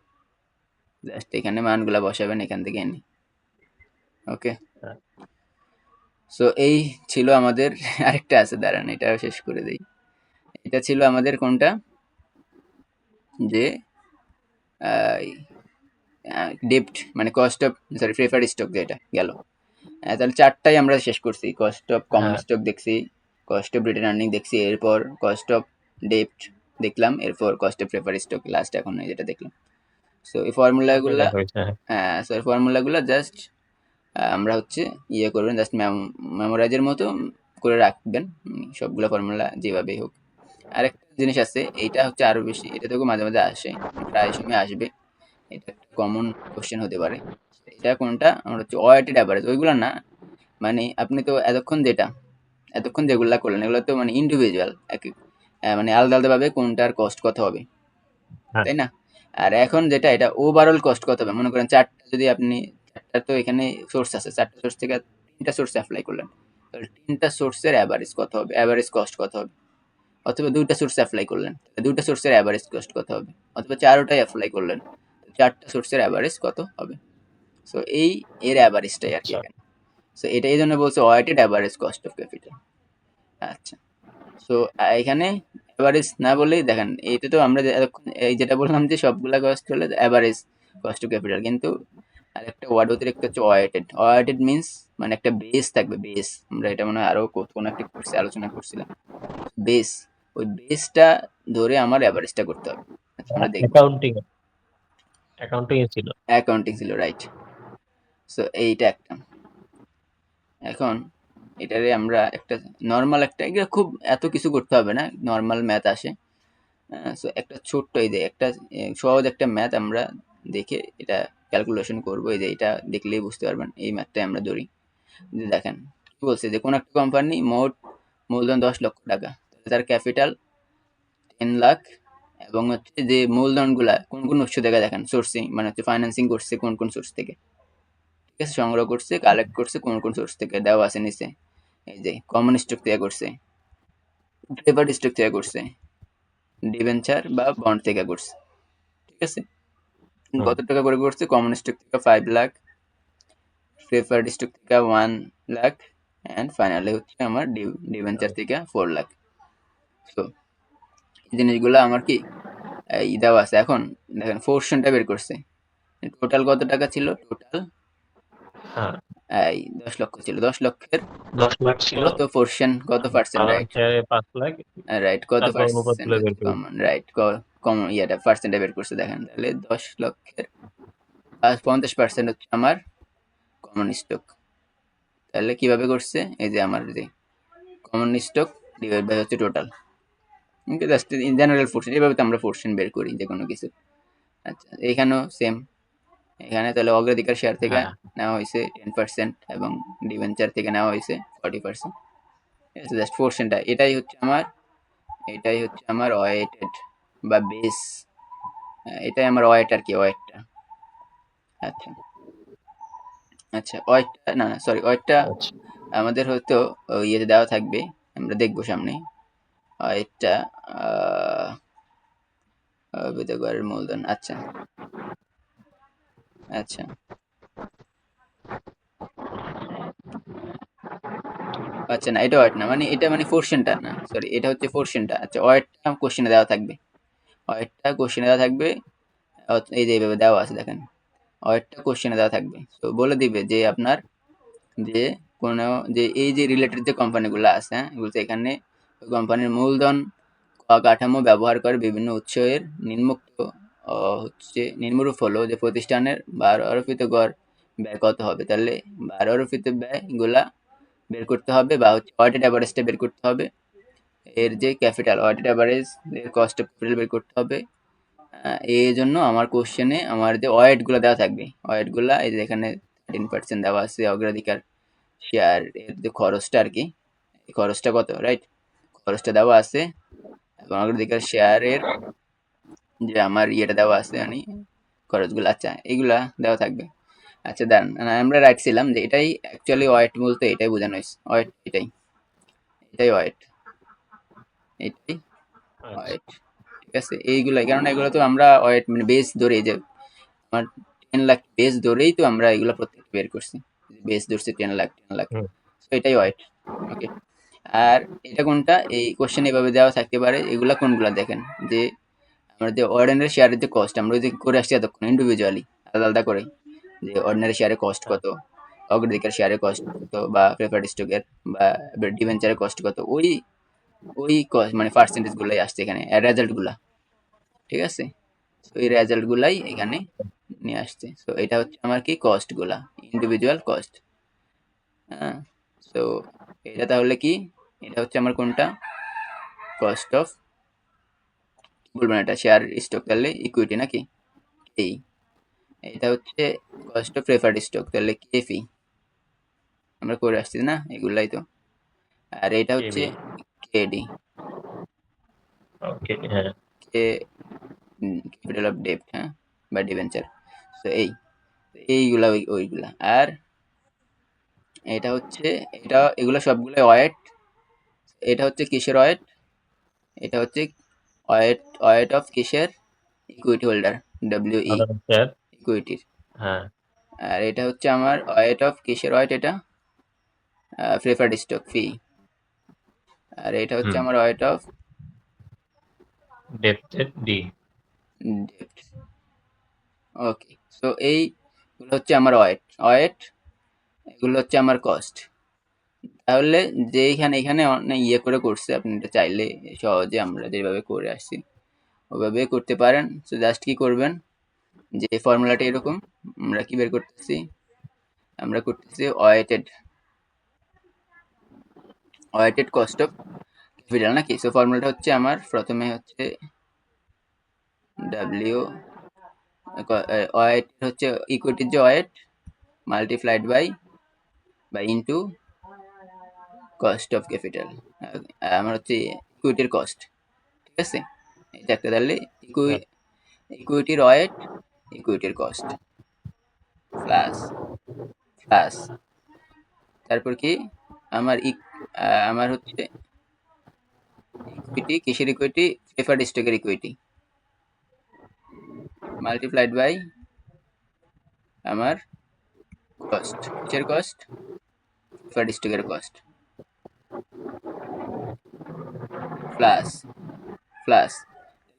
জাস্ট এখানে মানগুলা বসাবেন এখান থেকে এনে। ওকে, হ্যাঁ, সো এই ছিল আমাদের আরেকটা আছে, দাঁড়ান এটাও শেষ করে দেই। এটা ছিল আমাদের কোনটা, যে ডেপ্ট মানে cost of, sorry preferred stock, যেটা গেল। তাহলে চারটাই আমরা শেষ করছি, কস্ট অফ কমন হ্যাঁ, স্টক দেখছি, কস্ট অফ রিটেন আর্নিং দেখছি, এরপর কস্ট অফ ডেপ্ট দেখলাম, এরপর cost of prefer stock last এখন যেটা দেখলাম। সো এই চারটাই ফর্মুলাগুলা, দেখা হয়েছে। হ্যাঁ, হ্যাঁ, সো এই ফর্মুলাগুলা জাস্ট আমরা হচ্ছে ইয়ে করবেন, জাস্ট মেমোরাইজের মতো করে রাখবেন, সবগুলো ফর্মুলা যেভাবেই হোক। আরেকটা জিনিস আছে, এইটা হচ্ছে আরো বেশি, এটা থেকে মাঝে মাঝে আসে, প্রায় সময় আসবে, এটা একটা কমন কোশ্চেন হতে পারে। এটা কোনটা, আমরা হচ্ছে ওয়েটেড অ্যাভারেজ, ওইগুলো না, মানে আপনি তো এতক্ষণ যেগুলা করলেন, এগুলো তো মানে ইন্ডিভিজুয়াল, মানে আলাদা আলাদা ভাবে কোনটার কস্ট কত হবে, হ্যাঁ, তাই না? আর এখন যেটা, এটা ওভারঅল কস্ট কত হবে, মনে করেন চারটা, যদি আপনি চারটা, তো এখানে সোর্স আছে, চারটা সোর্স থেকে তিনটা সোর্স অ্যাপ্লাই করলেন, তাহলে তিনটা সোর্সের অ্যাভারেজ কত হবে, অ্যাভারেজ কস্ট কত হবে। অথবা দুইটা সোর্স অ্যাপ্লাই করলেন, দুইটা সোর্সের অ্যাভারেজ কস্ট কত হবে। অথবা চারোটাই অ্যাপ্লাই করলেন, চারটা সোর্সের অ্যাভারেজ কত হবে। সো এই এর অ্যাভারেজটাই আর কি আচ্ছা। এখানে। সো এটা এই জন্য বলছে weighted average cost of capital. আচ্ছা, সো এখানে এভারেজ না বললেই দেখেন, এইটা তো আমরা এতক্ষণ এই যেটা বললাম যে সবগুলা কস্ট হলে এভারেজ কস্ট টু ক্যাপিটাল, কিন্তু আরেকটা ওয়ার্ড অতিরিক্ত হচ্ছে ওয়েটেড। ওয়েটেড মিন্স মানে একটা বেস থাকবে, বেস, আমরা এটা মনে হয় আরো কোনো একটা কোর্সে আলোচনা করছিলাম, বেস, ওই বেসটা ধরে আমার এভারেজটা করতে হবে। আচ্ছা, আমরা দেখবো। অ্যাকাউন্টিং অ্যাকাউন্টিং এ ছিল। অ্যাকাউন্টিং ছিল, রাইট। সো এইটা একটা, এখন এটারে আমরা একটা নর্মাল একটা, এগুলো খুব এত কিছু করতে হবে না, নর্মাল ম্যাথ আসে। সো একটা ছোট্ট এই যে একটা সহজ একটা ম্যাথ আমরা দেখে এটা ক্যালকুলেশন করবো, এই যে এটা দেখলেই বুঝতে পারবেন, এই ম্যাথটাই আমরা ধরি। যে দেখেন কি বলছে, যে কোন একটা কোম্পানি মোট মূলধন 10 লক্ষ টাকা, তার ক্যাপিটাল 10 লাখ, এবং হচ্ছে যে মূলধন গুলা কোন কোন উৎস থেকে, দেখেন সোর্সিং মানে হচ্ছে ফাইন্যান্সিং করছে কোন কোন সোর্স থেকে, ঠিক আছে, সংগ্রহ করছে, কালেক্ট করছে কোন কোন সোর্স থেকে, দেওয়া আছে নিচে, এই যে কমন স্টক থেকে করছে, প্রেফার্ড স্টক থেকে করছে, ডিবেঞ্চার বা বন্ড থেকে করছে, ঠিক আছে। হুম, কত টাকা করে করছে, কমন স্টক থেকে 5 লাখ, প্রেফার্ড স্টক থেকে 1 লাখ অ্যান্ড ফাইনালি হচ্ছে আমার ডিভেঞ্চার থেকে 4 লাখ। তো এই জিনিসগুলো আমার কি দেওয়া আছে। এখন দেখেন পোর্শনটা বের করছে, টোটাল কত টাকা ছিল, টোটাল হ্যাঁ 10 লক্ষ ছিল, 10 লক্ষের 10 লাখ ছিল, কত পোর্শন, কত পার্সেন্ট, কমন রাইট? শেয়ারে 5 লাখ, রাইট, কত তারপর পার্সেন্ট অনুপাতগুলো বের হচ্ছে করে কমন, রাইট, কমন ইয়াটা পার্সেন্টটা বের করছে। দেখেন তাহলে 10 লক্ষের 50% হচ্ছে আমার কমন স্টক। তাহলে কিভাবে করছে, এই যে আমার যে কমন স্টক ডিভাইড বাই হচ্ছে total, just in general portion, এভাবে তো আমরা পোর্শন বের করি যে কোনো কিছু। আচ্ছা এখানেও সেম, এখানে তাহলে অগ্রাধিকার শেয়ার থেকে হ্যাঁ নেওয়া হয়েছে 10% এবং ডিভেঞ্চার থেকে নেওয়া হয়েছে 40%। ঠিক আছে, জাস্ট পোর্শনটা এটাই হচ্ছে আমার ওয়েটেড বা বেস, এটাই আমার ওয়েট আর কি, ওয়েটটা। আচ্ছা আচ্ছা, ওয়েটটা না না সরি, ওয়েটটা আচ্ছা আমাদের হয়তো ইয়েতে দেওয়া থাকবে, আমরা দেখবো সামনে। ওয়েটটা বিতর্কের মূলধন, আচ্ছা আচ্ছা আচ্ছা, না এটা ওয়েট না, মানে এটা মানে পোর্শনটা না, সরি এটা হচ্ছে পোর্শনটা। আচ্ছা ওয়েটটা কোশ্চেনে দেওয়া থাকবে, ওয়েটটা কোশ্চেনে দেওয়া থাকবে, এই যে এইভাবে দেওয়া আছে দেখেন, ওয়েটটা কোশ্চেনে দেওয়া থাকবে। তো বলে দিবে যে আপনার যে কোনো যে এই যে রিলেটেড যে কোম্পানিগুলো আছে, হ্যাঁ এগুলো এখানে ওই কোম্পানির মূলধন কাঠামো ব্যবহার করে বিভিন্ন উৎসের নিম্নোক্ত হচ্ছে নিম্নরূপ হলো যে প্রতিষ্ঠানের 12 আরোপিত গড় ব্যয় কত হবে। তাহলে 12 আরোপিত ব্যয়গুলা বের করতে হবে, বা হচ্ছে ওয়েটেড অ্যাভারেজটা বের করতে হবে। এর যে ক্যাপিটাল ওয়েটেড অ্যাভারেজ এর কস্ট অফ ক্যাপিটাল বের করতে হবে। এই জন্য আমার কোশ্চেনে আমার যে ওয়েটগুলো দেওয়া থাকবে, ওয়েটগুলা এই যে এখানে 13% দেওয়া আছে অগ্রাধিকার শেয়ার এর যে খরচটা আর কি, এই খরচটা কত, রাইট? খরচটা দেওয়া আছে এবং অগ্রাধিকার শেয়ারের যে আমার ইয়েটা দেওয়া আছে মানে খরচগুলো, আচ্ছা এগুলা দেওয়া থাকবে। আচ্ছা দাঁড়ান, আমরা রাখছিলাম যে এটাই অ্যাকচুয়ালি ওয়েট বলতে এটাই বোঝানো হয়েছে, ওয়েট এটাই, এটাই ওয়েট, এটাই আচ্ছা ওয়েট। ঠিক আছে, এইগুলাই, কারণ এগুলো তো আমরা ওয়েট মানে বেস ধরে যে আমার 10 লাখ বেস ধরেই তো আমরা এগুলো প্রত্যেকটা বের করছি, বেস ধরছি 10 লাখ 10 লাখ। হুম তো এটাই ওয়েট। ওকে, আর এটা কোনটা, এই কোশ্চেন এভাবে দেওয়া থাকতে পারে, এগুলা কোনগুলা দেখেন যে আমরা যে অর্ডিনারি শেয়ারের যে কস্ট আমরা ওই যে করে আসছি এতক্ষণ ইন্ডিভিজুয়ালি আলাদা আলাদা করে, যে অর্ডিনারি শেয়ারের কস্ট হ্যাঁ কত, অগ্রাধিকার শেয়ারের কস্ট কত, বা প্রেফার্ড স্টকের বা ডিভেঞ্চারের কস্ট কত, ওই ওই কস্ট মানে পার্সেন্টেজ গুলাই আসছে এখানে, রেজাল্ট গুলা। ঠিক আছে, তো এই রেজাল্ট গুলাই এখানে নিয়ে আসছে। তো এটা হচ্ছে আমার কি কস্ট গুলা, ইন্ডিভিজুয়াল কস্ট। হ্যাঁ, তো এটা তাহলে কি, এটা হচ্ছে আমার কোনটা, কস্ট অফ, বলবেন এটা শেয়ার স্টক তাহলে ইকুইটি নাকি, এই এটা হচ্ছে কস্ট অফ প্রেফার্ড স্টক তাহলে কেএফই, আমরা করে আসছি না এগুলাই তো। আর এটা হচ্ছে কেবি কেডি, ওকে হ্যাঁ কে ক্যাপিটাল অফ ডেপ্ট, হ্যাঁ বা ডিভেঞ্চার। তো এইগুলা ওইগুলা। আর এটা হচ্ছে, এটা এগুলা সবগুলো ওয়েট, এটা হচ্ছে কিসের ওয়েট, এটা হচ্ছে ওয়েট অফ কিসের, ইকুইটি হোল্ডার, ডব্লিউ সাধারণ শেয়ার ইকুইটির। হ্যাঁ আর এটা হচ্ছে আমার ওয়েট অফ কিসের ওয়েট, এটা প্রেফার্ড স্টক ফি। আর এটা হচ্ছে হুম আমার ওয়েট অফ ডেপ্টের ডি ডেপ্ট। ওকে, সো এইগুলো হচ্ছে আমার ওয়েট, এগুলো হচ্ছে আমার কস্ট। তাহলে যে এখানে অনেক ইয়ে করে করছে, আপনি এটা চাইলে সহজে আমরা যেভাবে করে আসছি ওভাবে করতে পারেন। সো জাস্ট কি করবেন, যে ফর্মুলাটা এরকম, আমরা কি বের করতেছি, আমরা করতেছি ওয়েটেড কস্ট অফ ক্যাপিটাল নাকি। সো ফর্মুলাটা হচ্ছে আমার প্রথমে হচ্ছে ডাব্লিউ, ওয়েট হচ্ছে ইকুইটির যে weight multiplied by into cost of capital, আমার হচ্ছে ইকুইটির কস্ট। ঠিক আছে, এটা একটা তাহলে ইকুইটির ওয়েট, ইকুইটির কস্ট প্লাস প্লাস তারপর কি আমার আমার হচ্ছে ইকুইটি, কিসের ইকুইটি, প্রেফার্ড স্টকের ইকুইটি, মাল্টিপ্লাইড বাই আমার কস্ট, কিসের কস্ট? প্রেফার্ড স্টকের কস্ট প্লাস প্লাস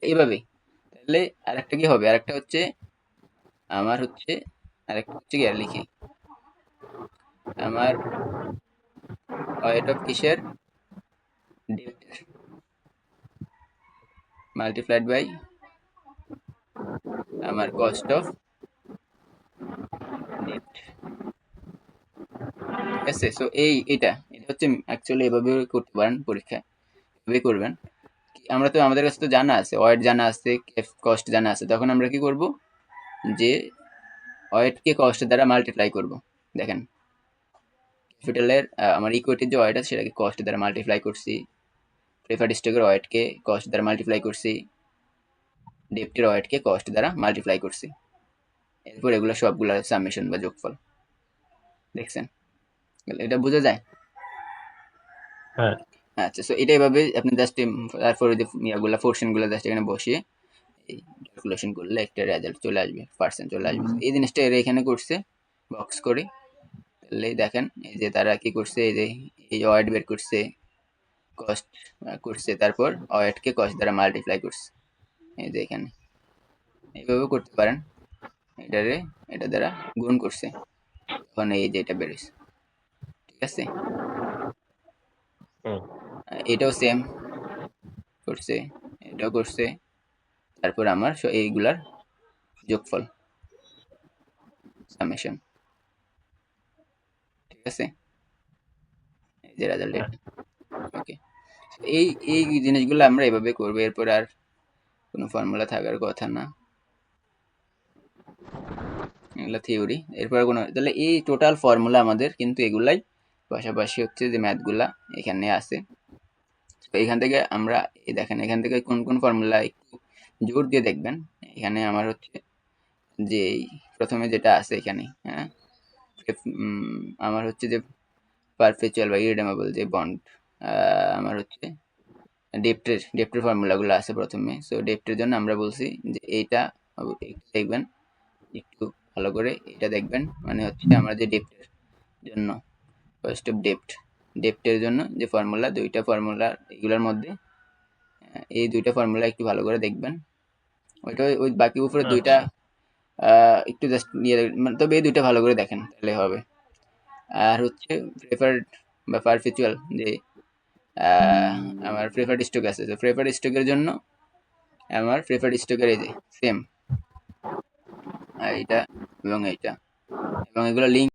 এইভাবেই। তাহলে আরেকটা কি হবে, আরেকটা হচ্ছে আমার হচ্ছে, আরেকটা হচ্ছে কি আর লিখি, আমার ওয়েট অফ কিসের, ডেপ্টের, মাল্টিপ্লাইড বাই আমার কস্ট অফ ডেপ্ট। ঠিক আছে, সো এটা এটা হচ্ছে অ্যাকচুয়ালি এভাবে করতে পারেন পরীক্ষায়, এভাবে করবেন। আমরা তো আমাদের কাছে তো জানা আছে, ওয়েট জানা আছে, কস্ট জানা আছে, তখন আমরা কি করব, যে ওয়েটকে কস্ট দ্বারা মাল্টিপ্লাই করব। দেখেন ক্যাপিটালের আমার ইকুইটির যে ওয়েট আছে সেটাকে কস্ট দ্বারা মাল্টিপ্লাই করছি, প্রেফার্ড স্টকের ওয়েটকে কস্ট দ্বারা মাল্টিপ্লাই করছি, ডেপ্টের ওয়েটকে কস্ট দ্বারা মাল্টিপ্লাই করছি, এরপর এগুলো সবগুলো সামেশন বা যোগফল। দেখছেন, এটা বোঝা যায়? হ্যাঁ। আচ্ছা, সো এটা এভাবে আপনি জাস্ট তারপর ওই যে ইয়াগুলা পোর্শনগুলো জাস্ট এখানে বসিয়ে এই ক্যালকুলেশন করলে একটা রেজাল্ট চলে আসবে, পার্সেন্ট চলে আসবে। এই জিনিসটা এরা এখানে করছে বক্স করে। তাহলে দেখেন এই যে তারা কি করছে, এই যে এই ওয়েট বের করছে, কস্ট করছে, তারপর ওয়েটকে কস্ট দ্বারা মাল্টিপ্লাই করছে, এই যে এখানে এইভাবে করতে পারেন। এটারে এটা দ্বারা গুণ করছে, তখন এই যে এটা বেরোছে। ঠিক আছে, হুম। এটাও সেম করছে, এটাও করছে, তারপর আমার এইগুলার যোগফল, সামেশন। ঠিক আছে, এই যে রেজাল্ট হ্যাঁ। এটা। ওকে, এই এই জিনিসগুলো আমরা এভাবে করবো, এরপর আর কোনো ফর্মুলা থাকার কথা না, এগুলো থিওরি। এরপর কোনো, তাহলে এই টোটাল ফর্মুলা আমাদের কিন্তু এগুলাই, পাশাপাশি হচ্ছে যে ম্যাথগুলা এখানে আছে। তো এখান থেকে আমরা এই দেখেন এখান থেকে কোন কোন ফর্মুলা একটু জোর দিয়ে দেখবেন। এখানে আমার হচ্ছে যে প্রথমে যেটা আছে এখানে, হ্যাঁ, আমার হচ্ছে যে পারপেচুয়াল বা ইরিডেমেবল যে বন্ড, আমার হচ্ছে ডেপ্টের ফর্মুলাগুলো আছে প্রথমে। সো ডেপ্টের জন্য আমরা বলছি যে এইটা দেখবেন একটু ভালো করে, এটা দেখবেন, মানে হচ্ছে আমরা যে ডেপ্টের জন্য কস্ট অফ ডেপ্টের জন্য যে ফর্মুলা, দুইটা ফর্মুলা এগুলোর মধ্যে এই দুইটা ফর্মুলা একটু ভালো করে দেখবেন। ওইটা ওই বাকি উপরে দুইটা আচ্ছা। একটু জাস্ট নিয়ে মানে, তবে এই দুইটা ভালো করে দেখেন তাহলে হবে। আর হচ্ছে প্রেফার্ড বা পারপেচুয়াল যে আহ, আমার প্রেফার্ড স্টক আছে, তো প্রেফার্ড স্টকের জন্য আমার প্রেফার্ড স্টকের এই যে সেম এইটা এবং এইটা, এবং এগুলো লিঙ্ক